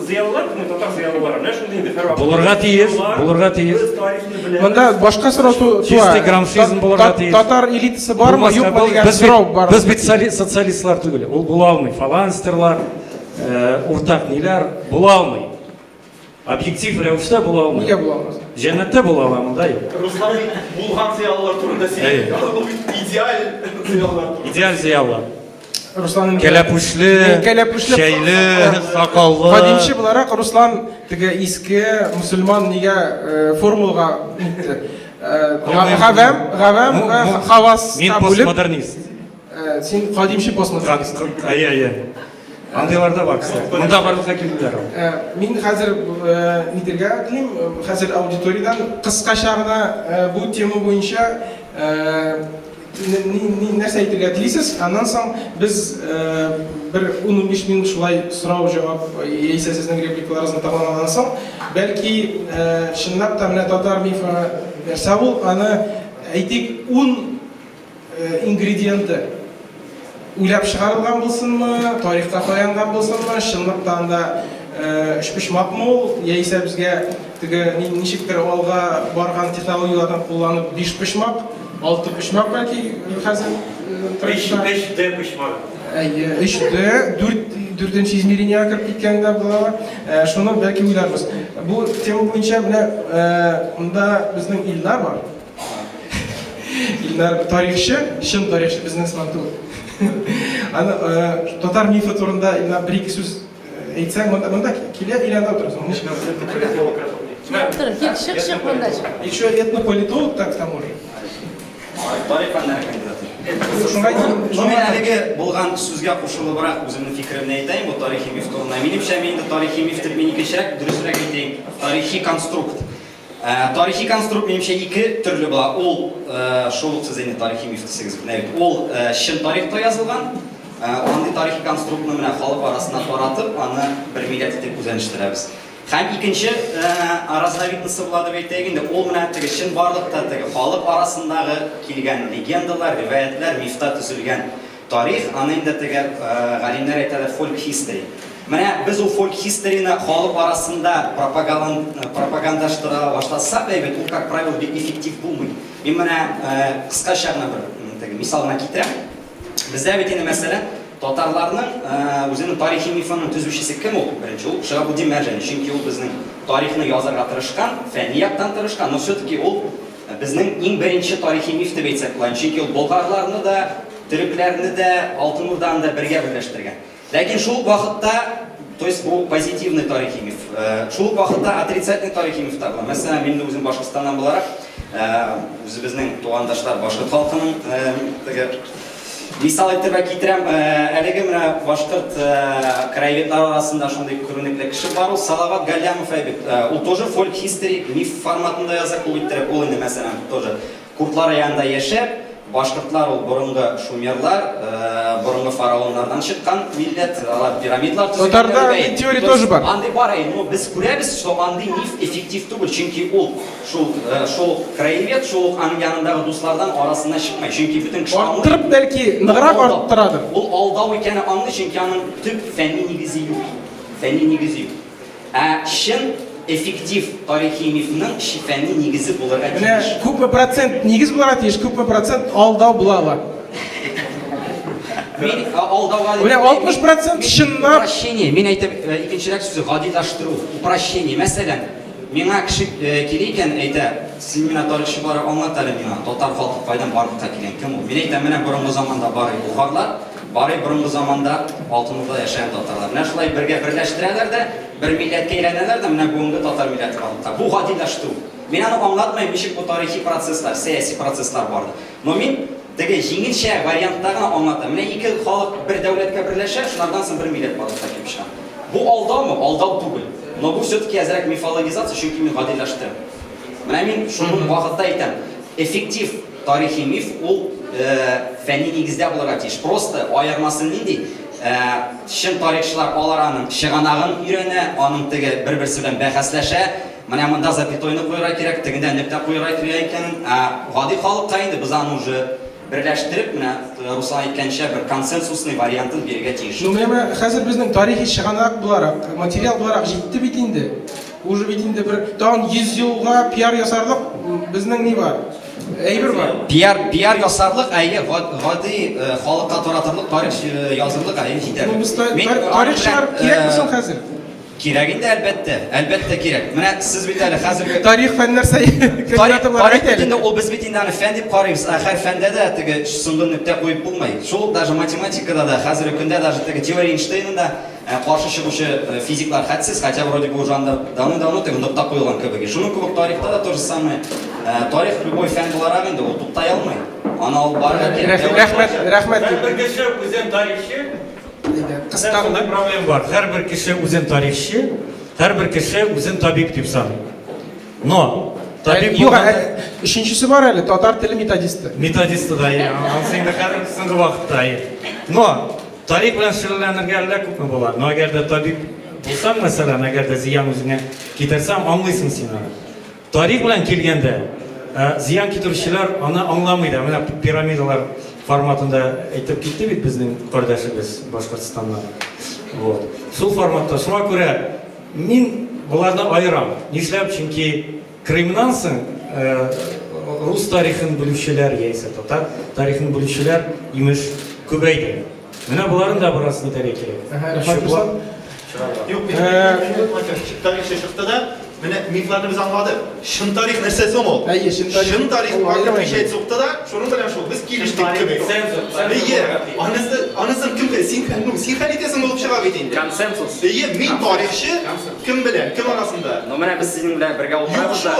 [SPEAKER 6] зыялылар, татар зыялылары, менә шундый инде.
[SPEAKER 4] Булырга тиеш, булырга тиеш.
[SPEAKER 6] Без тарихны беләбез.
[SPEAKER 1] Монда башка сорау
[SPEAKER 4] Чистый грамшизм булырга тиеш.
[SPEAKER 1] Татар элитасы бармы, юкмы дигән сорау бар.
[SPEAKER 4] Без бит социалистлар түгел. Ул була алмый. Фаланстерлар, уртак ниләр була алмый. Объектив рәвештә була алмый.
[SPEAKER 1] Нигә була алмас?
[SPEAKER 4] Җәннәттә була ала, монда юк.
[SPEAKER 5] Руслан булган зыялылар турында
[SPEAKER 4] Әйе.
[SPEAKER 5] идеаль зыялылар турында.
[SPEAKER 4] Идеаль зыялы.
[SPEAKER 1] Руслан
[SPEAKER 4] Кәләпүшле, шәйле, сакаллы.
[SPEAKER 1] Кадимче буларак Руслан теге иске мусульман нигә формулага итте. Гавам ва хавас
[SPEAKER 4] Мин
[SPEAKER 1] кабулеп.
[SPEAKER 4] постмодернист.
[SPEAKER 1] Син кадимче постмодернист.
[SPEAKER 4] Әйе. Андыйларда бар кешеләр. Монда барлыкка килделәр.
[SPEAKER 1] Мин хәзер нидергә телим, хәзер аудиториядан кыскача гына бу тема буенча нәрсә әйтергә телисез? Аннан соң без бер 10-15 минут шулай сорау-җавап яисә сезнең репликаларыгызны тәмамлаганнан соң, бәлки чынлап та менә татар мифы нәрсә ул, аны әйтик 10 ингредиенты уйлап чыгарылган булсынмы, тарихка таянган булсынмы, чынлап та анда эшпишмакмы ул, яисә безгә теге ничектер алга барган технологиялардан кулланып 5 пишмак, 6 пишмак бәлки хәзер
[SPEAKER 4] 5D пишмак.
[SPEAKER 1] 3D, 4-нче измерениягә кертеп киткәндә була. Шуны бәлки уйларбыз. Бу тема буенча менә монда безнең Илнар бар. Илнар тарихчы, чын тарихчы, бизнесмен түгел. Аны татар мифы турында Илнар бер-ике сүз әйтсәң, монда килә Илнар утырасың.
[SPEAKER 3] Шык монда.
[SPEAKER 1] Еще этнополитолог, так к тому же.
[SPEAKER 7] Тарих фәннәре кандидаты. Мен әлеге булган сүзгә кушылыбрак үземнең фикеремне әйтәм, бу тарихи миф турында. Минемчә, мин дә тарихи мифтер, минекечәрәк, дөресрәк әйтәм, тарихи конструкт. Тарихи конструкт минемчә ике төрле була. Ул шул ук сезне тарихи миф дисегез бит. Ул чын тарихта язылган, андый тарихи конструктны менә халык арасына таратып, аны бер милләт итеп үзәнчтерәбез. Һәм икенче разновидності була дип әйтәйек инде, ул менә теге чын барлыкта теге халык арасындагы килгән легендалар, риваятлар, мифта төзелгән тарих, аны инде теге галимнәр әйтәләр folk history. Менә без ул folk historyны халык арасында пропагандаштыра башласак, әйбәт, ул как правило бик эффектив булмый. Мин менә кыскача гына бер теге мисалына китерәм. Бездә бит инде мәсәлән татарларның үзенең тарихи мифының төзүчесе кем ул? Беренче ул Шаһабуддин Мәрҗани. Чөнки ул безнең тарихны язарга тырышкан, фәнни яктан тырышкан, но все-таки ул безнең иң беренче тарихи миф дип әйтсәк була. Чөнки ул болгарларны да, төрекләрне дә, Алтын Урданы да бергә берләштергән. Ләкин шул вакытта, то есть бу позитивный тарихи миф. Шул вакытта отрицательный тарихи миф та була. Мәсәлән, мин үзем Башкортстаннан буларак, үзебезнең тугандашлар башкорт халкының теге мисал әйтергә китерәм, әлеге менә башкорт краеведлар арасында шундый күренекле кеше бар, ул Салават Галямов әйбит. Ул тоже folk history миф форматында яза, ул инде мәсәлән тоже Kurtlar yanında yaşap, Башкортлар ул борынгы шумерлар, борынгы фараоннардан чыккан милләт, алар пирамидалар төзегән.
[SPEAKER 1] Татарда теория тоже бар.
[SPEAKER 7] Андый бар, но без күрәбез, что андый миф эффектив түгел, чөнки ул шул краевед, шул аның янындагы дуслардан арасына чыкмый, чөнки бүтән кеше
[SPEAKER 1] Арттырып бәлки ныграк арттырадыр.
[SPEAKER 7] Ул алдау икәне аңлый, чөнки аның төп фәнни нигезе юк. Фәнни нигезе юк. Шын эффектив тарихи мифның фәнни нигезе булырга
[SPEAKER 1] Менә
[SPEAKER 7] тиеш.
[SPEAKER 1] күпме процент нигез буларга тиеш, күпме процент алдау була ала.
[SPEAKER 7] Мин алдауга
[SPEAKER 1] Менә 60% чынлап
[SPEAKER 7] упрощение. Мин әйтәм, икенчерәк сүзе гадилаштыру, упрощение. Мәсәлән, миңа кеше килә икән, әйтә, син менә тарихчылар аңлат әле миңа, татар халкы кайдан барлыкка килгән, кем ул? Мин әйтәм, менә борынгы заманда бары булганлар, бары борынгы заманда алтынлыда яшәгән татарлар. Менә шулай бергә берләштерәләр дә, бер милләткә әйләнәләр дә, менә бүгенге татар милләте калыкта. Бу гадилаштыру. Мин аны аңлатмыйм, ничек бу тарихи процесслар, сәяси процесслар барды. Но мин теге җиңелчә варианттагы аңлатам. Менә ике халык бер дәүләткә берләшә, шулардан соң бер милләт барлыкка килеп чыга. Бу алдаумы? Алдау түгел. Но бу все-таки әзрәк мифологизация, чөнки мин гадилаштырам. Менә мин шуның вакытта әйтәм, эффектив тарихи миф ул фәнни нигездә булырга тиеш. Просто аермасы нинди? Шын тарихчылар алар аның чыганагын өйрәнә, аның теге бер-берсе белән бәхәсләшә. Менә монда запятойны куярга кирәк, тегендә нөктә куярга кирәк икән. Гади халыкка инде без аны уже берләштереп, менә Руслан әйткәнчә бер консенсусный вариантын бирергә тиеш.
[SPEAKER 1] Ну менә хәзер безнең тарихи чыганак буларак, материал буларак җитте бит инде. Уже бит инде бер тагын 100 елга пиар ясарлык безнең ни бар? Әйбер бар.
[SPEAKER 7] Пиар ясарлык, әйе, гади халыкка таратырлык тарих язырлык, әйе, җитәр.
[SPEAKER 1] Ну без тарихчылар кирәк безнең хәзер.
[SPEAKER 7] Кирәк инде, әлбәттә кирәк. Менә сез бит әле хәзерге
[SPEAKER 1] Тарих фәннәр кандидаты буларак
[SPEAKER 7] тарих
[SPEAKER 1] әйтәләр.
[SPEAKER 7] инде ул без бит инде аны фән дип карыйбыз. Һәр фәндә дә теге соңгы нөктә куеп булмый. Шул даже математикада да хәзерге көндә даже теге теория Эйнштейнда каршы чыгучы физиклар хәтсез, хотя вроде бы уже анда давно теге нокта куелган кебек. Шуның кебек тарихта да то же самое. Тарих любой фән буларак инде ул туктай алмый. Аны алып барырга кирәк.
[SPEAKER 1] Рәхмәт.
[SPEAKER 8] Һәр кеше үзен тарихчы.
[SPEAKER 1] Кыска гына.
[SPEAKER 8] Проблема бар. Һәр кеше үзен тарихчы, һәр кеше үзен табиб дип саный. Но табиб
[SPEAKER 1] Юк, өченчесе бар әле, татар теле методисты.
[SPEAKER 8] методисты да, анысы инде хәзер соңгы вакытта. Но тарих белән шөгыльләнергә әллә күпме була. Но әгәр дә табиб булсаң, мәсәлән, әгәр дә зыян үзеңә китерсәң, аңлыйсың син аны. Тарих белән килгәндә, зыян китерүчеләр аны аңламый да. Менә пирамидалар форматында әйтеп китте бит безнең кардәшебез Башкортстаннан. Вот. Шул форматта, шуңа күрә мин буларны аерам. Нишләп? Чөнки Крымнан соң рус тарихын белүчеләр яисә татар тарихын белүчеләр имеш күбәйде. Менә буларын да бераз итәргә кирәк.
[SPEAKER 5] Юк, тарихчы чыкты да, менә мифларны без аңладык. Шын тарих нәрсә соң ул?
[SPEAKER 1] Әйе, шын тарих.
[SPEAKER 5] Шын тарих барлык шәй чыкты да, шуның белән шул без килештек кебек. Әйе, анысын кем белә? Син хәлитәсең булып чыга бит инде.
[SPEAKER 7] Консенсус.
[SPEAKER 5] Әйе, мин тарихчы, кем белән? Кем арасында?
[SPEAKER 7] Но менә без сезнең белән бергә утырабыз да.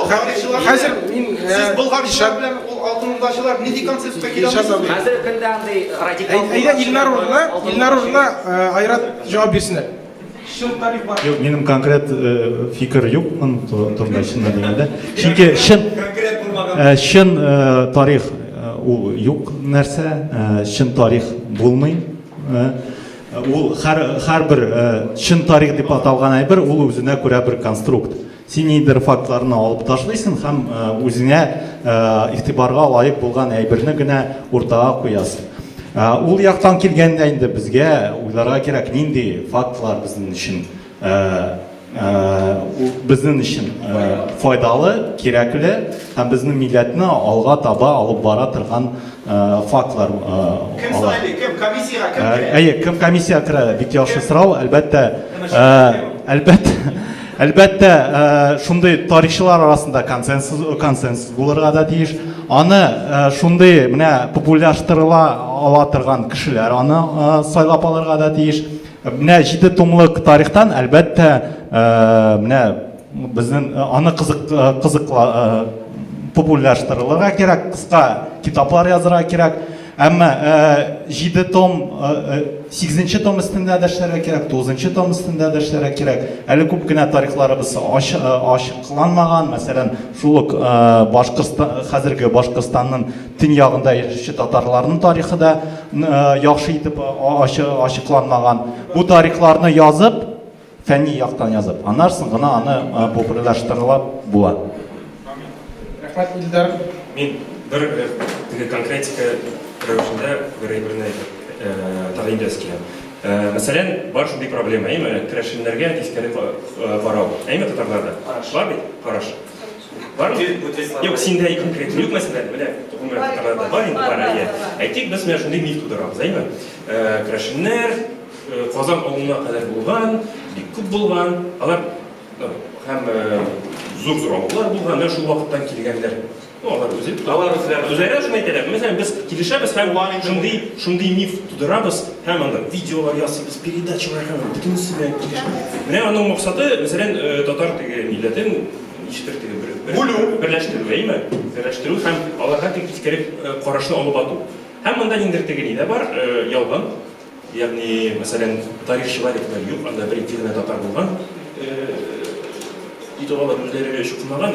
[SPEAKER 1] Хәзер мин
[SPEAKER 5] Сез болгарлар белән ул алтындашылар нинди концептка килә аласыз?
[SPEAKER 7] Хәзер көндә андый радикал.
[SPEAKER 1] әйдә Илнар урынына Айрат җавап бирсеннәр. Шын тарих бар.
[SPEAKER 9] Yok, benim konkret fikir yok bunun turunda şunda diyemede. Çünkü şın tarih o yok nerse, şın tarih bulmayın. O her bir şın tarih dip atalgan aybir, o özüne göre bir konstrukt. Sen neydir faktlarını alıp taşlıyorsun, hem özüne ihtibarga layık bulgan aybirni gene ortaya koyasın. Ул яктан килгәндә инде безгә уйларга кирәк, нинди фактлар безнең өчен файдалы, кирәкле һәм безнең милләтне алга таба алып бара торган фактлар.
[SPEAKER 5] Кем сайлый? Кем комиссияга кем керә?
[SPEAKER 9] Әйе, кем комиссия керә? Бик яхшы сорау. Әлбәттә, шундый тарихчылар арасында консенсус булырга да тиеш. Аны шундый менә популярлаштырыла ала торган кешеләр аны сайлап алырга да тиеш. Менә 7 томлык тарихтан әлбәттә менә безнең аны кызык популярлаштырырга кирәк, кыска китаплар язырга кирәк. Әмма 7 том, 8 том өстендә дә эшләргә кирәк, 9 том өстендә дә эшләргә кирәк. Әле күп кенә тарихларыбыз ачыкланмаган. Мәсәлән, шул ук хәзерге Башкортстанның төньягында яшәүче татарларның тарихы да яхшы итеп ачыкланмаган. Бу тарихларны язып, фәнни яктан язып, аннан соң гына аны популярлаштырылып була.
[SPEAKER 1] Рәхмәт, Илдар.
[SPEAKER 6] Мен бір конкретика рәвешендә берәй-берне тәкъдим итәскә. Мәсәлән, бар шундый проблема, керәшеннәргә тискәре карау. Татарларда бар бит? Караш. Бар? Юк, синдә конкрет юк, мәсәлән, белә, татарларда бар инде, бар. Әйтик, без менә шундый миф тудырабыз, керәшеннәр Казан авылына кадәр булган, бик күп булган, алар һәм зур авыллар булган, менә шул вакыттан килгәннәр. Алар үзләре шуны әйтәләр. Мәсәлән, без килешәбез һәм шундый миф тудырабыз, һәм анда видеолар ясыйбыз, передачалар һәм бөтенесе белән килешәбез. Менә аның максаты, мәсәлән, татар милләтен берләштерү һәм аларга тискәре карашны алып ату. Һәм монда ниндидер дә бар, ялган. Ягъни, мәсәлән, тарихчылар әйтәләр, юк, анда бер-ике генә татар булган. Алар үзләре шукмаган,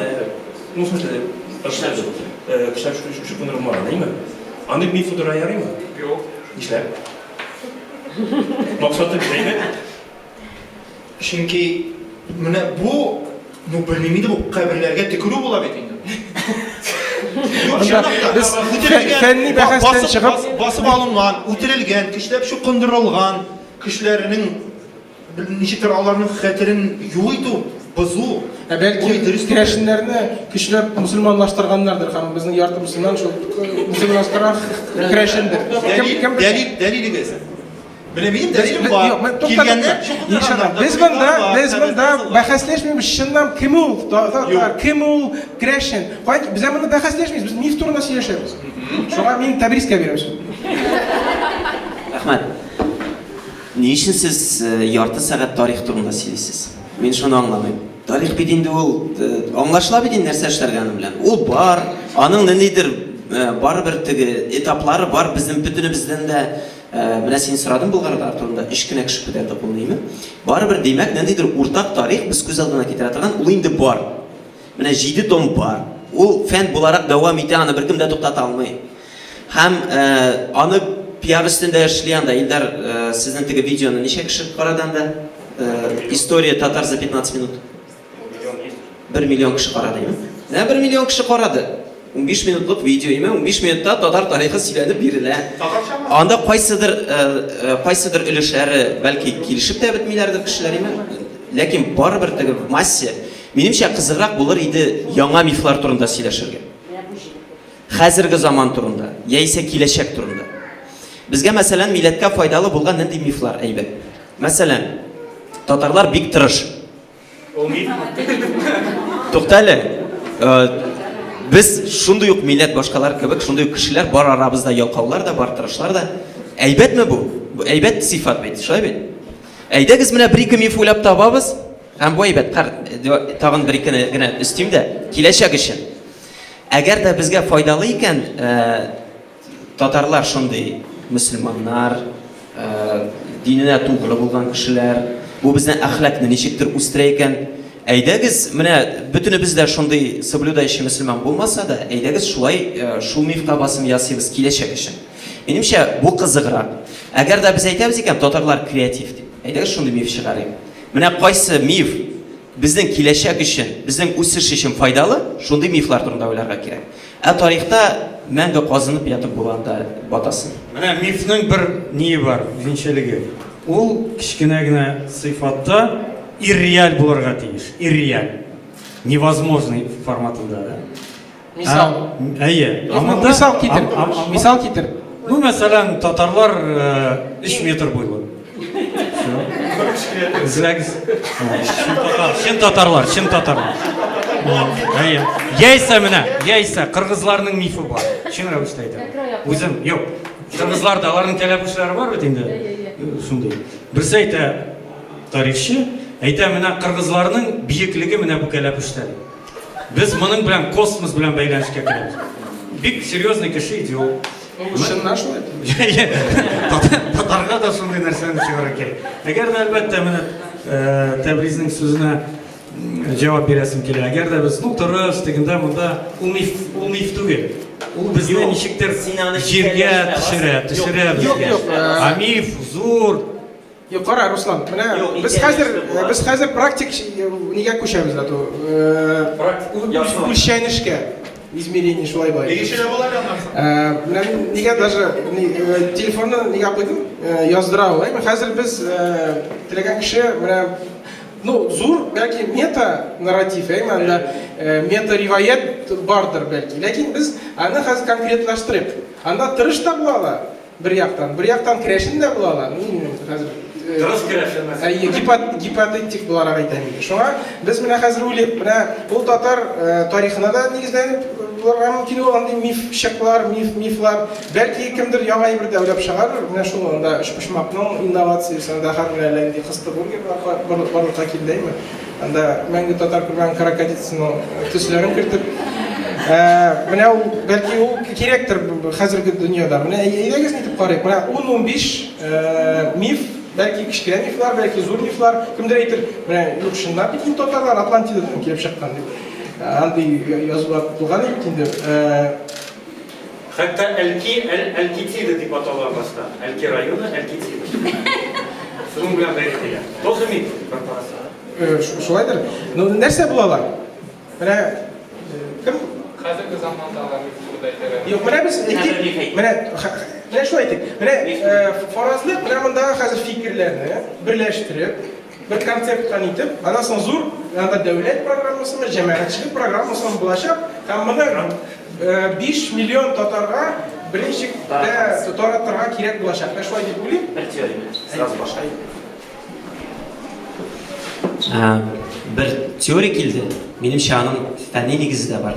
[SPEAKER 6] ну, в смысле, кешеләр шукмаган, аны миф тудыра ярыймы? Юк. Нишләп? Максаты безнеме?
[SPEAKER 5] Чөнки менә бу, белмим иде, бу каберләргә төкерү була бит инде.
[SPEAKER 1] Без фәнни бәхәстән чыгып,
[SPEAKER 5] басып алынган, үтерелгән, көчләп шукындырылган, кешеләрнең ничектер аларның хәтерен юйту, бозу.
[SPEAKER 1] Бәлки керәшеннәрне көчләп мусульманлаштырганнардыр һәм безнең ярты мусульман шул мусульманлаштырган керәшендер.
[SPEAKER 5] Дәлилегез. Белмим, дәлилем бар. Килгәннәр
[SPEAKER 1] Без монда бәхәсләшмибез, чыннан кем ул? Татар, кем ул керәшен? Без моны бәхәсләшмибез, без миф турында сөйләшәбез. Шуңа мин тәбрискә бирәм.
[SPEAKER 10] Рәхмәт. Ни өчен сез ярты сәгать тарих турында сөйлисез? Мин шуны аңламыйм. Тарих бит инде ул аңлашыла бит инде нәрсә эшләргәне белән. Ул бар, аның ниндидер барыбер теге этаплары бар, безнең бөтенебездән дә менә син сорадың Болгарлар турында 3 кенә кеше күтәрде булмыймы? Барыбер димәк, ниндидер уртак тарих без күз алдына китерә торган, ул инде бар. Менә 7 том бар. Ул фән буларак дәвам итә, аны беркем дә туктата алмый. Һәм аны пиар өстендә эшли анда. Илдар, сезнең теге видеоны ничә кеше карады анда? История татар за 15 минут. 1 миллион кеше карады. 1 миллион кеше карады. 15 минутлык видео, 15 минутта татар тарихы сөйләнеп бирелә. Анда кайсыдыр өлешләре бәлки килешеп тә бетмиләрдер кешеләр, ләкин барыбер теге масса, минемчә кызыграк булыр иде яңа мифлар турында сөйләшергә. Хәзерге заман турында, яисә киләчәк турында. Безгә мәсәлән милләткә файдалы булган нинди мифлар әйбәт. Мәсәлән, татарлар бик тырыш.
[SPEAKER 6] Ул миф.
[SPEAKER 10] Туктале. Biz шундый ук милләт башкалар кебек, шундый ук кешеләр бар арабызда, ялкаулар да, бар тырышлар да. Әйбәтме бу? Бу әйбәт сыйфат бит, шулай бит. Әйдәгез менә бер-ике миф уйлап табабыз, һәм бу әйбәт тагын бер-ике генә өстим дә, киләчәк өчен. Әгәр дә безгә файдалы икән, татарлар шундый мөселманнар, диненә тугры булган кешеләр, бу безнең әхлакны ничектер үстерә икән. Әйдәгез, менә бөтенебез дә шундый соблюдающий мөселман булмаса да, әйдәгез шулай шул мифка басым ясыйбыз киләчәк өчен. Минемчә, бу кызыграк. Әгәр дә без әйтәбез икән, татарлар креатив дип. Әйдәгез шундый миф чыгарыйк. Менә кайсы миф безнең киләчәк өчен, безнең үсеш өчен файдалы, шундый мифлар турында уйларга кирәк. Тарихта мәңге казынып ятып булганда батасын.
[SPEAKER 8] Менә мифның бер ние бар, үзенчәлеге. Ул кичкенә генә сыйфатта ирреаль булырга тиеш. Ирреаль. Невозможный форматында, да?
[SPEAKER 1] Мисал. Мисал китер.
[SPEAKER 8] Ну, мәсәлән, татарлар 3 метр буйлы. Чын татарлар. Яйса менә, яйса кыргызларның мифы бар. Чын рәвештә әйтәм. Үзем, юк. Кыргызларда аларның таләпләре бар бит инде. Шундый. Берсе әйтә тарихчы, әйтә менә кыргызларның биеклеге менә бу кәләпүштәр. Без моның белән космос белән бәйләнешкә керәбез. Бик серьезный кеше идеол.
[SPEAKER 1] Шыннан шулай.
[SPEAKER 8] Татарға да сондай нәрсені шығару керек. Егер де әлбәттә менә Тәбризнең сүзенә җавап бирәсем килә. Әгәр дә без тырыш дигәндә монда ул миф түгел. Ул безне ничектер җиргә төшерә. А миф зур.
[SPEAKER 1] Yok, qara Ruslan. Менә biz хәзер практик нигә күчәбез да ту. Үлчәнешкә. Измерение шулай бай. Менә нигә даже телефонны нигә куйдым? Яздыра алай. Хәзер без теләгән кеше менә зур бәлки мета нарратив, анда мета риваят бардыр бәлки. Ләкин біз аны хәзер конкретлаштырып, анда тырыш та була ала бер яктан керәшен дә була ала. Хәзер
[SPEAKER 8] Дөрес керәшен.
[SPEAKER 1] Гипотетик буларак әйтәм инде. Шуңа без менә хәзер уйлыйк, менә ул татар тарихына да нигездәнеп булырга мөмкин ул андый мифчыклар, мифлар, бәлки кемдер яңа бер дәүләп чыгар, менә шул анда эшпошмакның инновациясында һәр нинди кысты барлыкка килдеме. Анда мәңге татар күргән каракатицаның төсләрен кертеп, менә ул бәлки ул кирәктер хәзерге дөньяда. Менә әйдәгез нитеп карыйк. Менә 10-15 миф, бәлки кичкенә мифлар, бәлки зур мифлар, кемдер әйтер, менә юк шунда бит татарлар Атлантидадан килеп чыккан дип. Андый язулар булган инде.
[SPEAKER 8] Хәтта Әлкитида дип атала башта. Әлки районы Әлкитида. Шуның белән бәйле. Тоже миф корпорация.
[SPEAKER 1] Шулайдыр. Нәрсә булалар? Менә кем
[SPEAKER 11] Хәзерге заманда миф турында
[SPEAKER 1] Юк, менә без менә шулай әйтик. Менә фаразлык менә монда хәзер фикерләрне берләштереп, bir kontseptdan itib, anaсын зур, анда дәүләт программасымы, җәмәгатьчелек программасымы булачак, һәм моны 5 миллион татарга беренче таратырга кирәк булачак. Мен шулай дип уйлыйм.
[SPEAKER 7] Bir teorия. Сразу башка.
[SPEAKER 10] Bir teoriya килде. Минемчә аның фәнни нигезе дә бар.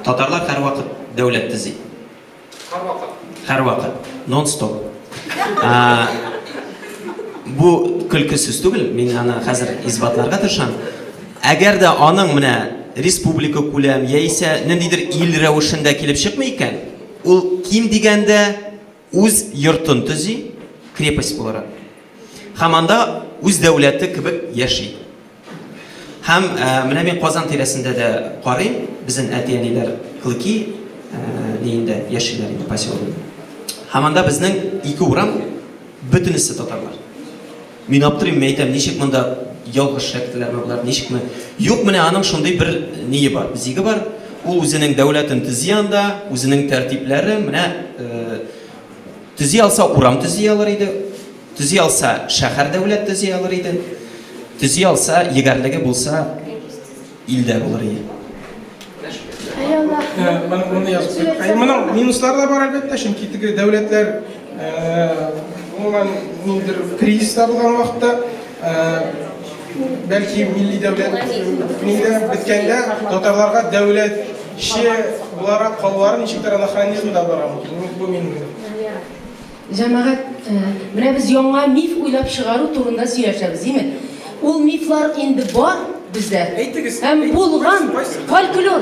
[SPEAKER 10] Татарлар һәрвакыт дәүләт төзи. Һәрвакыт. Non-stop. Бу көлке сүз түгел, мин аны хәзер избатларга тырышам. Әгәр дә аның менә республика күләм яисә ниндидер ил рәвешендә килеп чыкмый икән, ул ким дигәндә үз йортын төзи, крепость буларак. Һәм анда үз дәүләте кебек яши. Һәм менә мин Казан тирәсендә дә карыйм, безнең әти-әниләр кылки нинде яшиләр инде поселогында. Һәм анда безнең ике урам бөтенесе татарлар. Мин аптырыйм, әйтәм, ничек монда ялгыш шәкелләрме булар, ничекме? Юк, менә аның шундый бер ние бар, безиге бар. Ул үзенең дәүләтен төзи анда, үзенең тәртипләре, менә төзи алса урам төзи алыр иде, төзи алса шәһәр дәүләт төзи алыр иде, төзи алса егәрлеге булса илдә булыр иде.
[SPEAKER 1] Моны язып. Моның минуслары да бар әлбәттә, чөнки теге дәүләтләр umuman ниндидер кризиста булган вакытта, бәлки милли дәүләт биткәндә татарларга дәүләтче буларак калулары ничектер анахронизмда бара мөмкин. Бу минем.
[SPEAKER 12] Җәмәгать, менә без яңа миф уйлап чыгару турында сөйләшәбез, диме? Ул мифлар инде бар бездә.
[SPEAKER 1] Әйтегез.
[SPEAKER 12] Һәм булган фольклор.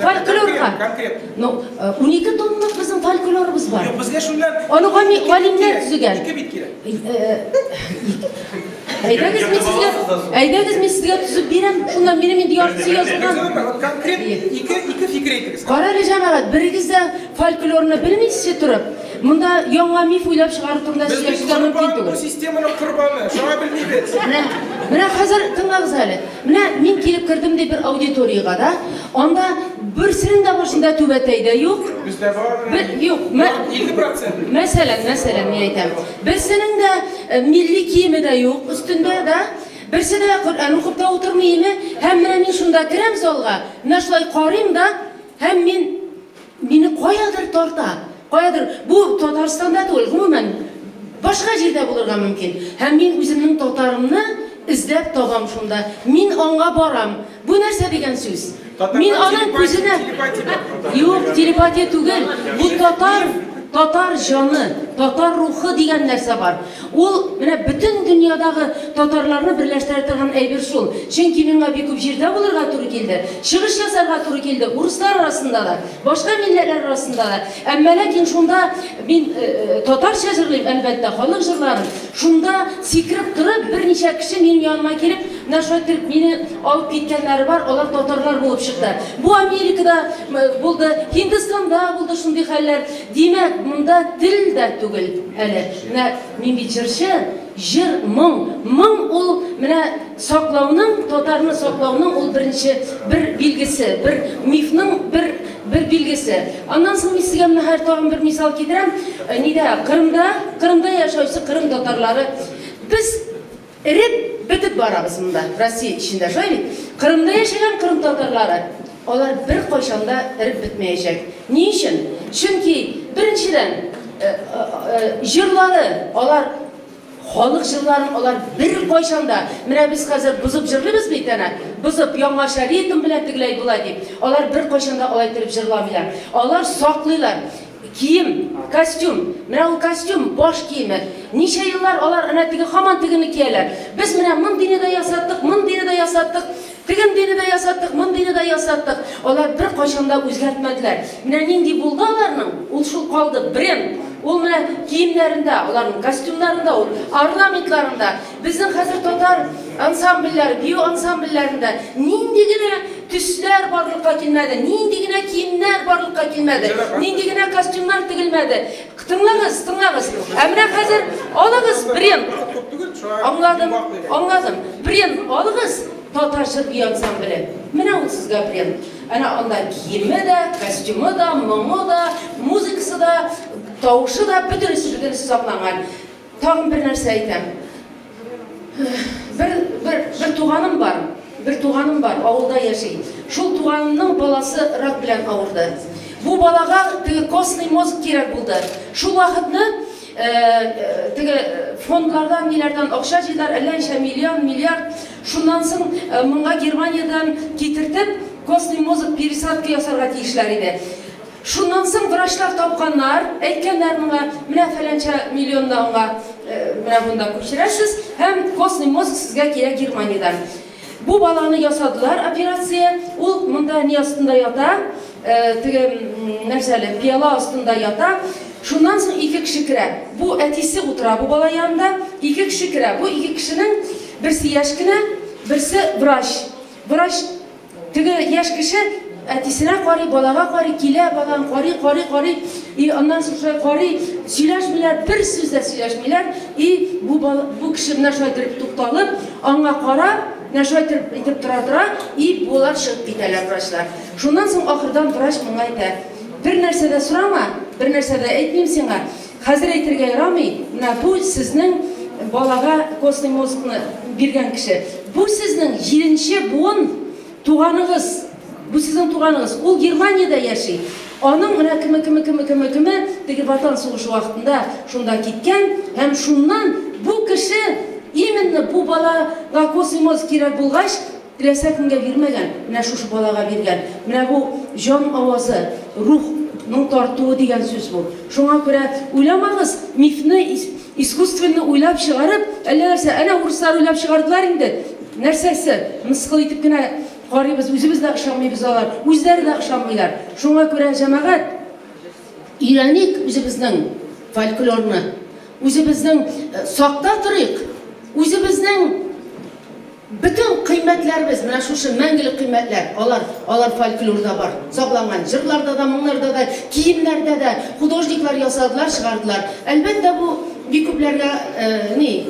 [SPEAKER 12] Фольклорга.
[SPEAKER 1] Конкрет.
[SPEAKER 12] 12 тоннлык безнең фольклорыбыз бар.
[SPEAKER 1] Юк, безгә шулар.
[SPEAKER 12] Аны галимнәр төзегән.
[SPEAKER 1] Ике бит кирәк.
[SPEAKER 12] Әйдәгез мин сезгә төзеп бирәм. Шунда минем инде яртысы язылган.
[SPEAKER 1] Конкрет ике фикер әйтегез.
[SPEAKER 12] Карары җәмәгать, берегез дә фольклорны белмисез торып, монда яңа миф уйлап чыгару турында сөйләшергә мөмкин түгел.
[SPEAKER 1] Бу системаның корбаны, шуңа белмибез.
[SPEAKER 12] Менә хәзер тыңлагыз әле. Менә мин килеп кердем дип бер аудиторияга да, анда берсенең дә башында түбәтәйдә юк.
[SPEAKER 1] Бездә бар.
[SPEAKER 12] Юк,
[SPEAKER 1] 50%.
[SPEAKER 12] Мәсәлән, мин әйтәм. Берсенең дә милли киеме дә юк, өстендә дә берсе дә Коръән укып та утырмыймы? Һәм менә мин шунда керәм залга. Менә шулай карыйм да, һәм мине каядыр тарта. Каядыр бу Татарстанда түгел, гомумән башка җирдә булырга мөмкин. Һәм мин үземнең татарымны эзләп табам шунда. Мин аңа барам. Бу нәрсә дигән сүз? Мин аның күзенә... Юк, телепатия түгел. Бу татар татар жаны, татар рухы дигән нәрсә бар. Ул менә бөтен дөньядагы татарларны берләштерә торган әйбер шул. Чөнки миңа бик күп җирдә булырга туры килде. Чыгыш ясарга туры килде. Урыслар арасында да, башка милләтләр арасында да. Әмма ләкин шунда мин татарча җырлыйм, әлбәттә, халык җырларын. Шунда сикереп торып берничә кеше минем яныма килеп, нашатып мине алып киткәннәре бар, алар татарлар булып чыкты. Бу Америкада булды, Һиндстанда булды шундый хәлләр. Димәк, монда тел дә түгел әле. Менә мин бит җырчы, җыр моң. Моң ул менә саклауның, татарны саклауның ул беренче бер билгесе, бер мифның бер билгесе. Аннан соң мин сезгә менә һәр тагын бер мисал китерәм. Нидә? Кырымда яшәүче кырым татарлары. Без эреп бетеп барабыз монда, Россия ичендә, шулай бит. Кырымда яшәгән кырым татарлары, алар бер кайчанда эреп бетмәячәк. Ни өчен? Чөнки беренчедән җырлары, алар халык җырларын алар бер кайчанда, менә без хәзер бузып җырлыйбыз бит әнә, бузып яңаша ритм белән тегеләй була дип. Алар бер кайчанда алай итеп җырламыйлар. Алар саклыйлар. Кием, костюм. Менә ул костюм баш киеме. Ничә еллар алар әнә теге һаман тегене кияләр. Без менә мондыйны да ясаттык, мондыйны да ясаттык. Тегендәне дә ясаттык, мондыйны да ясаттык. Алар бер кайчанда үзгәртмәделәр. Менә нинди булды аларның? Ул шул калды, бренд. Ул менә киемнәрендә, аларның костюмнарында, ул орнаментларында, безнең хәзер татар ансамбльләре, бию ансамбльләрендә нинди генә төсләр барлыкка килмәде, нинди генә киемнәр барлыкка килмәде, нинди генә костюмнар тегелмәде. Тыңлагыз. Ә менә хәзер алыгыз бренд. Аңладым. Бренд алыгыз. Татар җыр бию ансамбле. Менә ул сезгә бренд. Әнә анда киеме дә, костюмы да, моңы да, музыкасы да, тавышы да бөтенесе сакланган. Тагын бер нәрсә әйтәм. Бер туганым бар, авылда яши. Шул туганымның баласы рак белән авырды. Бу балага теге костный мозг кирәк булды. Шул вакытны теге фондлардан, ниләрдән акча җыйлар, әллә ничә миллиард. Шуннан соң монга Германиядән китертеп, костный мозг пересадка ясарга тиешләр иде. Шуннан соң врачлар тапканнар, әйткәннәр моңа, менә фәләнчә миллионда аңа менә бунда күчерәсез, һәм костный мозг сезгә кирәк Германиядән. Бу баланы ясадылар, операция, ул монда ни астында ята, теге нәрсәле, пиала астында ята. Шуннан соң ике кеше керә. Бу әтисе утыра бу бала янында, ике кеше керә. Бу ике кешенең берсе яшь кенә, берсе врач. Врач теге яшь кеше әтисенә карый, балага карый, килә, баланы карый. И аннан соң карый, сөйләшмиләр, бер сүз дә сөйләшмиләр. И бу кеше менә шулай итеп тукталып, аңа карап, менә шулай итеп тора, и булар чыгып китәләр врачлар. Шуннан соң ахырдан врач моңа әйтә: "Бер нәрсә дә сорама, бер нәрсә дә әйтмим сиңа. Хәзер әйтергә ярамый. Менә бу сезнең балага костный мозгны биргән кеше. Бу сезнең 7нче буын туганыгыз. Бу сезнең туганыгыз. Ул Германиядә яши. Аның менә кеме теге ватан сугышы вакытында шунда киткән, һәм шуннан бу кеше именно бу балага костный мозг кирәк булгач, теләсә кемгә бирмәгән. Менә шушы балага биргән. Менә бу җан авазы, рухның тартуы дигән сүз бу. Шуңа күрә уйламагыз, мифны искусственно уйлап чыгарып, әллә нәрсә, әнә урыслар уйлап чыгардылар инде. Нәрсәсе? Мыскыл итеп кенә карыйбыз, үзебез дә ышанмыйбыз алар, үзләре дә ышанмыйлар. Шуңа күрә җәмәгать, өйрәник үзебезнең фольклорны, үзебезнең сакта торыйк, үзебезнең bütün kıymetlerimiz, менә шушы мәңгелек кыйммәтләр, алар фольклорда бар. Сакланган җырларда да, моңнарда да, киемнәрдә дә художниклар ясадылар, чыгардылар. Әлбәттә бу бик күпләргә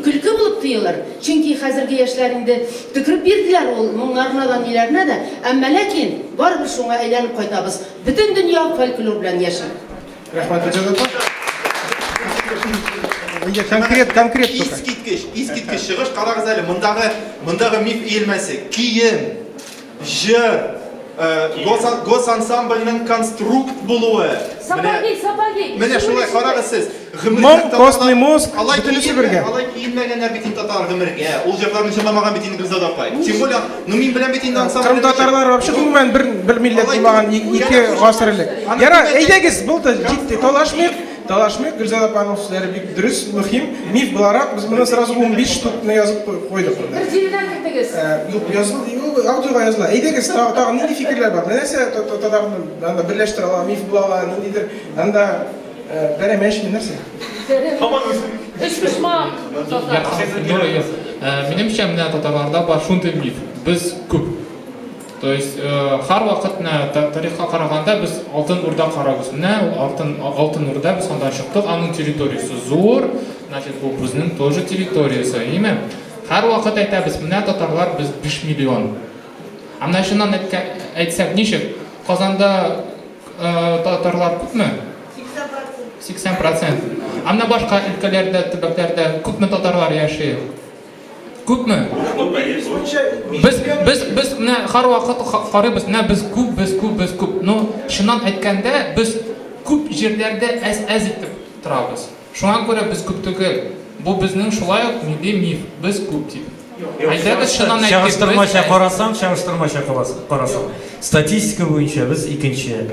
[SPEAKER 12] көлке булып тоелыр. Чөнки хәзерге яшьләр инде төкереп бирделәр ул моңнарына да, ниләренә дә. Әмма ләкин барыбер шуңа әйләнеп кайтабыз. Бүтән дөнья фольклор белән яши.
[SPEAKER 1] Рәхмәт Җәлал. Конкрет
[SPEAKER 5] искиткеч чыгыш, карагыз әле, мондагы миф иелмәсе, кием, җыр, госансамбльнең конструкт булуы.
[SPEAKER 12] Сапаги.
[SPEAKER 5] Менә шулай карагыз сез.
[SPEAKER 1] Моң, костный мозг, бөтенесе бергә.
[SPEAKER 5] Алай киенмәгәннәр бит инде татар гомергә. Ул җырларны җырламаган бит инде бездә апай. Тем более, мин белән бит инде ансамбль.
[SPEAKER 1] Кырым татарлары вообще гомумән бер милләт булмаган, ике гасыр элек. Яра, әйдәгез, булды, җитте, талашмыйк. талашмый, Гүлзат апаның сүзләре бик дөрес, мөһим. Миф буларак без моны сразу 15 штукны язып куйдык.
[SPEAKER 12] Бер җирдән кертегез.
[SPEAKER 1] Юк, язылды, аудиога языла. Әйдәгез, тагын нинди фикерләр бар? Нәрсә татарны анда берләштерә ала, миф була, ниндидер, анда бәрәмәш нәрсә?
[SPEAKER 12] Үч пошмак.
[SPEAKER 11] Менимчә, менә татарларда бар шундый миф. Без күп. То есть һәр вакыт тарихка караганда без Алтын Урда карабыз. Менә Алтын Урда без анда чыктык, аның территориясе зур, значит, бу безнең тоже территориясе, әйме? Һәр вакыт әйтәбез, менә татарлар без 5 миллион. Анда шуннан әйтсәк ничек? Казанда татарлар күпме? 80%. Анда башка өлкәләрдә, төбәкләрдә күпме татарлар яши? Күпме? Без менә һәр вакыт карыйбыз, менә без күп. Но шуннан әйткәндә без күп җирләрдә әз итеп торабыз. Шуңа күрә без күп түгел. Бу безнең шулай ук милли миф. Без күп дип. Әйдәгез шуннан
[SPEAKER 8] Чагыштырмача карасаң, статистика буенча без икенче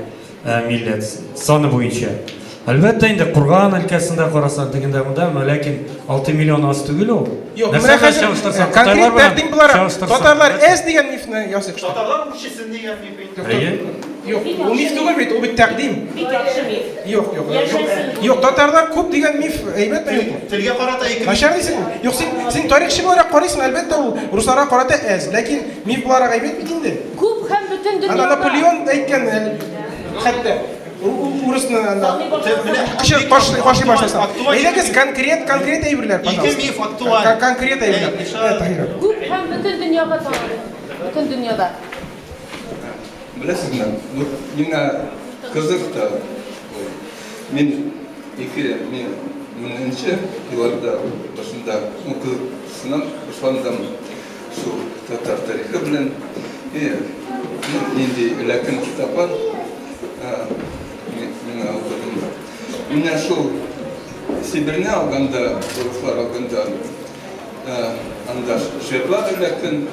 [SPEAKER 8] милләт саны буенча. Әлбәттә инде Курган өлкәсендә карасаң дигәндә монда, ләкин 6 миллион аз түгел ул.
[SPEAKER 1] Юк, менә хәзер конкрет тәртип буларак татарлар әз дигән мифны ясыйк.
[SPEAKER 5] Татарлар үчесен дигән миф.
[SPEAKER 1] Юк, ул миф түгел бит, ул бит тәкъдим.
[SPEAKER 3] Бик яхшы миф.
[SPEAKER 1] Юк. Юк, татарлар күп дигән миф әйбәтме юк?
[SPEAKER 5] Телгә карата ике.
[SPEAKER 1] Начар дисең. Юк, син тарихчы буларак карыйсың, әлбәттә ул русларга карата әз, ләкин миф буларак әйбәт бит инде.
[SPEAKER 12] Күп һәм бөтен
[SPEAKER 1] Ана
[SPEAKER 12] дөньяда.
[SPEAKER 1] Наполеон әйткән, хәтта урысны анда. Кеше башласа. Әйдәгез конкрет әйберләр,
[SPEAKER 5] Ике
[SPEAKER 1] пожалуйста.
[SPEAKER 5] миф актуаль.
[SPEAKER 1] Конкрет әйберләр.
[SPEAKER 12] Күп һәм бөтен дөньяга танылыр. Бөтен дөньяда.
[SPEAKER 13] Білесіз бе, мені қызық та, мен мінінші еларда башында қызықсынан башландым şu татар тарихы білен, енді үләкін кітапан, мен алғадым. Мен şu Сибирне алғанда, орыслар алғанда, анда жерлар үләкін,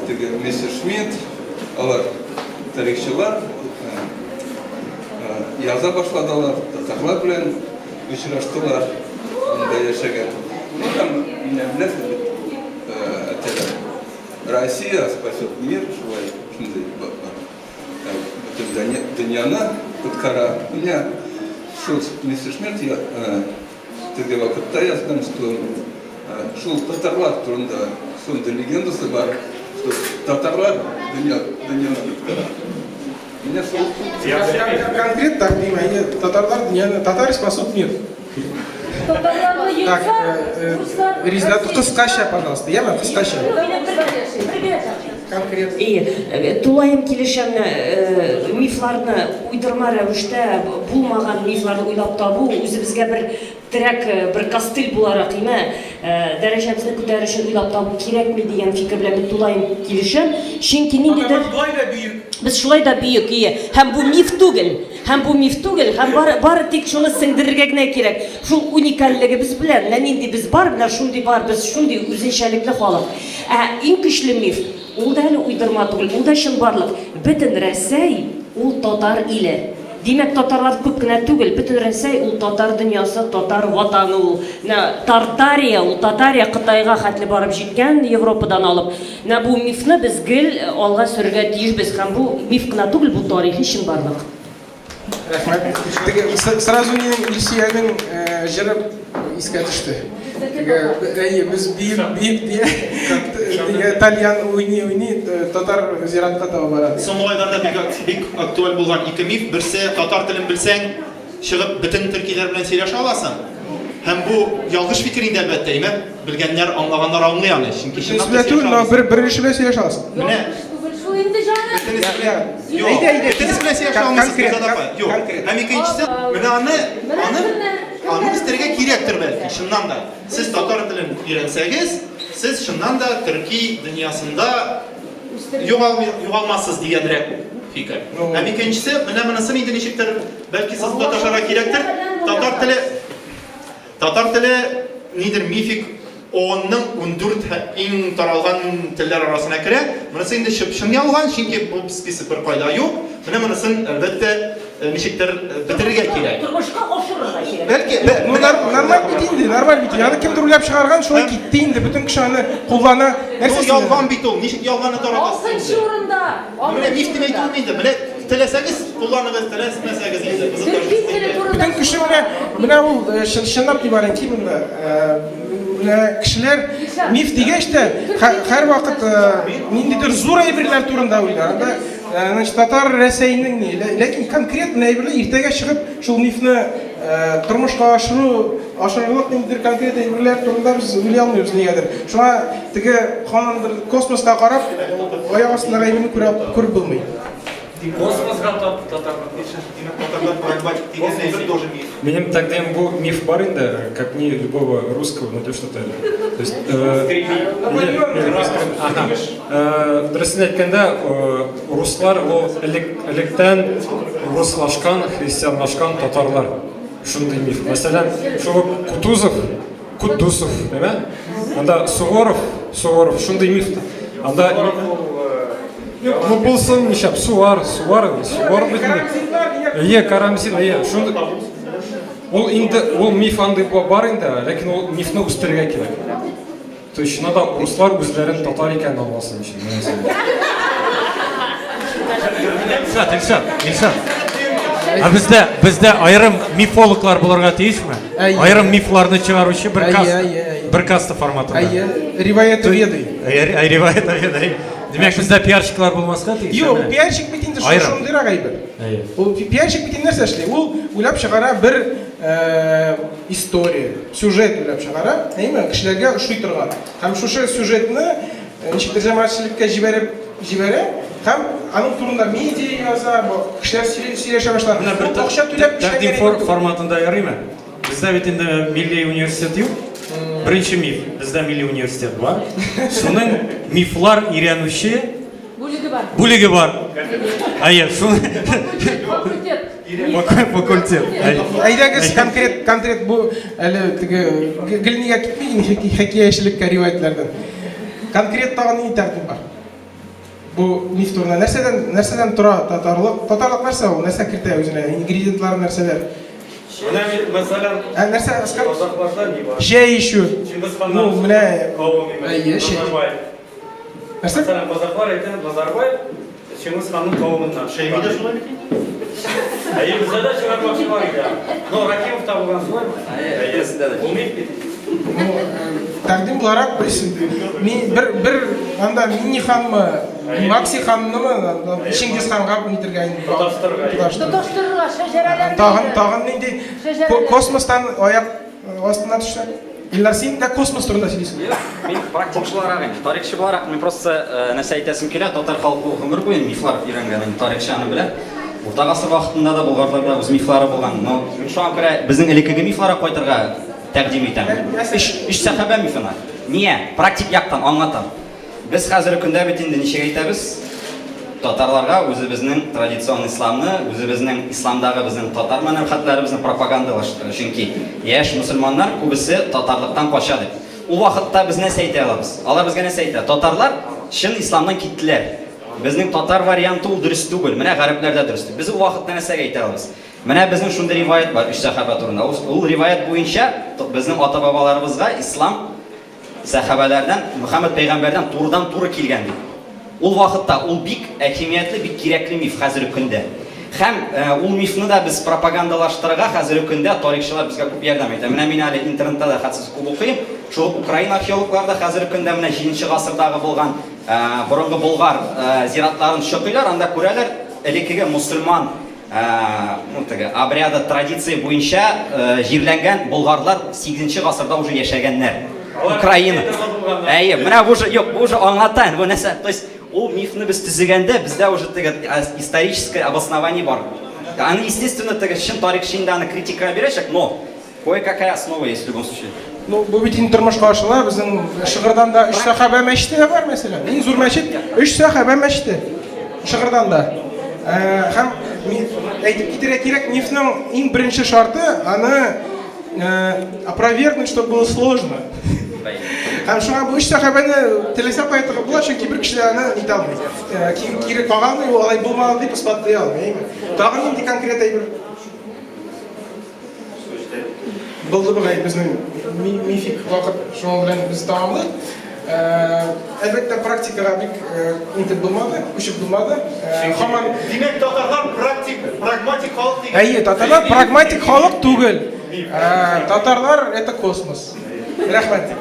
[SPEAKER 13] теге Мессершмитт, алар тарихчылар яза башладылар, татарлар белән очраштылар, анда яшәгән. Там беләсез бит, Россия спасет мир, шулай шундый бөтен дөньяны коткара. Менә шул Мессершмитт теге вакытта язган, что шул татарлар турында шундый легендасы бар, что татарлар дөньяны коткара. Меня
[SPEAKER 1] конкрет так понимаю, татарлар дөньяны, татар спасут мир. Так, Риза, кыскача, пожалуйста. Я вам кыскача. Конкрет.
[SPEAKER 3] Тулайым килешәм мифларны уйдырма рәвештә булмаган мифларны уйлап табу үзебезгә бер терәк, бер кастель буларак име дәрәҗәбезне күтәрү өчен уйлап табу кирәкме дигән фикер белән тулайым килешәм. Чөнки ниндидер без шулай да бөек, һәм бу миф түгел. Һәм бары тик шуны сеңдерергә генә кирәк. Шул уникальлегебез белән, нинди без бар, менә шундый бар, без шундый үзенчәлекле халык. Иң көчле миф ул да әле уйдырма түгел, ул да чынбарлык. Бөтен Рәсәй ул татар иле. Димәк, татарлар күп кенә түгел, бөтен Рәсәй ул татар дөньясы, татар ватаны ул. Тартария, ул Татария Кытайга хәтле барып җиткән, Европадан алып. Бу мифны без гел алга сөрергә тиешбез һәм бу миф кенә түгел, бу тарихи чынбарлык.
[SPEAKER 1] Сразу менің Илсияның жыры искә төште. Без бийеп дия Тальян уйный, татар зиратка таба барады.
[SPEAKER 5] Соңгы айларда бик актуаль булган ике миф. Берсе татар телен белсәң, чыгып бөтен төркиләр белән сөйләшә аласың. Һәм бу ялгыш фикер инде әлбәттә, әйме? Белгәннәр, аңлаганнар аңлый аны. Чөнки
[SPEAKER 1] шуннан бер белән сөйләшә аласың.
[SPEAKER 5] Менә
[SPEAKER 12] Инде җаны.
[SPEAKER 5] Бөтенесе белән сөйләшә алмыйсың. Юк. Һәм икенчесе, менә аны өстәргә кирәктер бәлки, шуннан да. Сез татар телен өйрәнсәгез, сез шуннан да төрки дөньясында югалмассыз дигәнрәк фикер. Һәм икенчесе, менә монысын инде ничектер, бәлки сез татарчага кирәктер. Татар теле нидер мифик Onun 14 иң таралган телләр арасына керә. Монысы инде чын ялган, чөнки бу список бер кайда юк. Менә монысын әлбәттә ничектер бетерергә кирәк.
[SPEAKER 3] Тормышка ашырырга кирәк.
[SPEAKER 5] Бәлки,
[SPEAKER 1] Ну, нормаль бит инде, нормаль бит. Аны кемдер уйлап чыгарган, шулай китте инде. Бүтән кеше аны куллана.
[SPEAKER 5] Нәрсә ялган бит ул? Ничек ялганны таратасыз?
[SPEAKER 12] Алтынчы урында.
[SPEAKER 5] Менә миф дип әйтү инде. Менә теләсәгез кулланыгыз, теләсәгез инде.
[SPEAKER 1] Бүтән кеше менә ул чынлап дибарен ки менә кешеләр миф дигәч тә һәрвакыт ниндидер зур әйберләр турында уйлар. Значит, татар Рәсәйнең ни, ләкин конкретно әйберләр иртәгә чыгып шул мифны тормышка ашырырлык ниндидер конкрет әйберләр турында без уйлый алмыйбыз нигәдер. Шуңа теге ханындыр космоска карап аяк астындагы әйберне күреп булмый.
[SPEAKER 8] Космосга Минем тәкъдим бу миф бар инде, как ни любого русского, ну то что-то. То есть дөресен әйткәндә, руслар ул электән руслашкан, христианлашкан татарлар. Шундый миф. Мәсәлән, шул Кутузов, әйме? Анда Суворов, шундый миф. Анда ну булсын нишап, Суворов бит инде. Карамзин, шундый. Ул инде, ул миф андай бар инде, ләкин ул мифны үстерергә кирәк. То есть надо руслар үзләрен татар икәнен аңласын өчен.
[SPEAKER 14] Илшат. А бездә айрым мифологлар булырга тиешме? Айрым мифларны чыгаручы бер каста форматында.
[SPEAKER 1] Риваят ведый.
[SPEAKER 14] Риваят ведый. Демәк, бездә пиарщиклар булмаска тиеш.
[SPEAKER 1] Юк, пиарщик бит инде шундыйрак әйбер. Ул пиарщик бит нәрсә эшли? Ул уйлап чыгара бер история, сюжет уйлап чыгара, әйме, кешеләргә ошый торган. Һәм шушы сюжетны ничектер җәмәгатьчелеккә җибәрә, һәм аның турында медиа яза, кешеләр сөйләшә башлар.
[SPEAKER 14] Бер
[SPEAKER 1] акча түләп
[SPEAKER 14] тәкъдим форматында ярыймы? Бездә бит инде милли университет юк. Беренче миф, бездә милли университет бар. Шуның мифлар өйрәнүче бүлеге бар. Шуны факультет.
[SPEAKER 1] Әйдәгез конкрет бу әле теге гелнигә китмәгән хикәячелеккә риваятләрдән. Конкрет тагын ни тәкъдим бар? Бу миф турында нәрсәдән тора татарлык нәрсә ул? Нәрсә кертә үзенә? Ингредиентлар нәрсәләр?
[SPEAKER 6] Мәсәлән,
[SPEAKER 1] нәрсә
[SPEAKER 6] казакларда ни бар?
[SPEAKER 1] Җәй еще. Ну, менә
[SPEAKER 6] Мәсәлән, казаклар әйтә, Базарбай Чингис ханның кавымыннан.
[SPEAKER 5] Шәймидә шулай бит.
[SPEAKER 6] Бездә дә чыгармакчы бар иде. Но Ракимов та булган шулай. Бу миф бит.
[SPEAKER 1] Тәкъдим буларак мин бер анда Мини ханмы, Макси ханмы, Чингис ханга нитергә инде.
[SPEAKER 12] Тоташтырырга шәҗәрәләрне.
[SPEAKER 1] Тагын нинди космостан аяк астына төшә. Иллар син дә космос турында сөйлисең.
[SPEAKER 7] Мин практик буларак, тарихчы буларак, мин просто нәрсә әйтәсем килә, татар халкы гомер буе мифлар өйрәнгән, тарихчаны белә. Урта гасыр вакытында да Булгарларда үз мифлары булган. Но шуңа күрә безнең элеккеге мифларга кайтырга тәкъдим итәм. Үч сәхабә мифына. Ние? Практик яктан аңлатам. Без хәзерге көндә бит инде ничек әйтәбез? Татарларга үзебезнең традицион исламны, үзебезнең исламдагы безнең татар мәнфәгатьләребезне пропагандалаштыру. Чөнки яшь мусульманнар күбесе татарлыктан кача дип. Ул вакытта без нәрсә әйтә алабыз? Алар безгә нәрсә әйтә? Татарлар чын исламдан киттеләр. Безнең татар варианты ул дөрес түгел. Менә гарәпләрдә дөрес. Без ул вакытта нәрсәгә әйтә алабыз? Менә безнең шундый риваят бар, үч сахаба турында. Ул риваят буенча безнең ата-бабаларыбызга ислам сахабалардан, Мөхәммәд пәйгамбәрдән турыдан-туры килгән ди. Ул вакытта ул бик әһәмиятле, бик кирәкле миф хәзерге көндә. Һәм ул мифны да без пропагандалаштырырга хәзерге көндә тарихчылар безгә күп ярдәм итә. Менә мин әле интернетта да хәтсез күп укыйм. Шул Украина археологлары да хәзерге көндә менә 7нче гасырдагы булган борынгы болгар зиратларын чокыйлар, анда күрәләр элеккеге мусульман обряды, традиция буенча җирләнгән болгарлар 8нче гасырда уже яшәгәннәр. Украина. Менә бу уже аңлатайын, бу нәрсә, то есть ул мифны без төзегәндә бездә уже историческое обоснование бар. Аны естественно чын тарихчы инде аны критика бирәчәк, но кое-какая основа есть в любом случае.
[SPEAKER 1] Ну, бу бит инде тормышка ашыла, безнең Шыгырдан да 3 сахаба мәчете бар мәсәлән. Иң зур мәчет 3 сахаба мәчете. Шыгырдан да. Һәм әйтеп китәргә кирәк, мифның иң беренче шарты аны опровергнуть, чтобы было сложно. Һәм шуңа бу өч сәхабәне теләсә кайтырга була, чөнки бер кеше аны әйтә алмый. Кире калган ул алай булмаган дип исбатлый алмый. Тагын нинди конкрет әйбер? Булды бу безнең мифик вакыт шуның белән без тамамлыйк. Әлбәттә практикага бик интеп булмады, күчеп булмады. Һаман
[SPEAKER 5] Димәк, татарлар прагматик халык дигән.
[SPEAKER 1] Әйе, татарлар прагматик халык түгел. Татарлар это космос. Рәхмәт.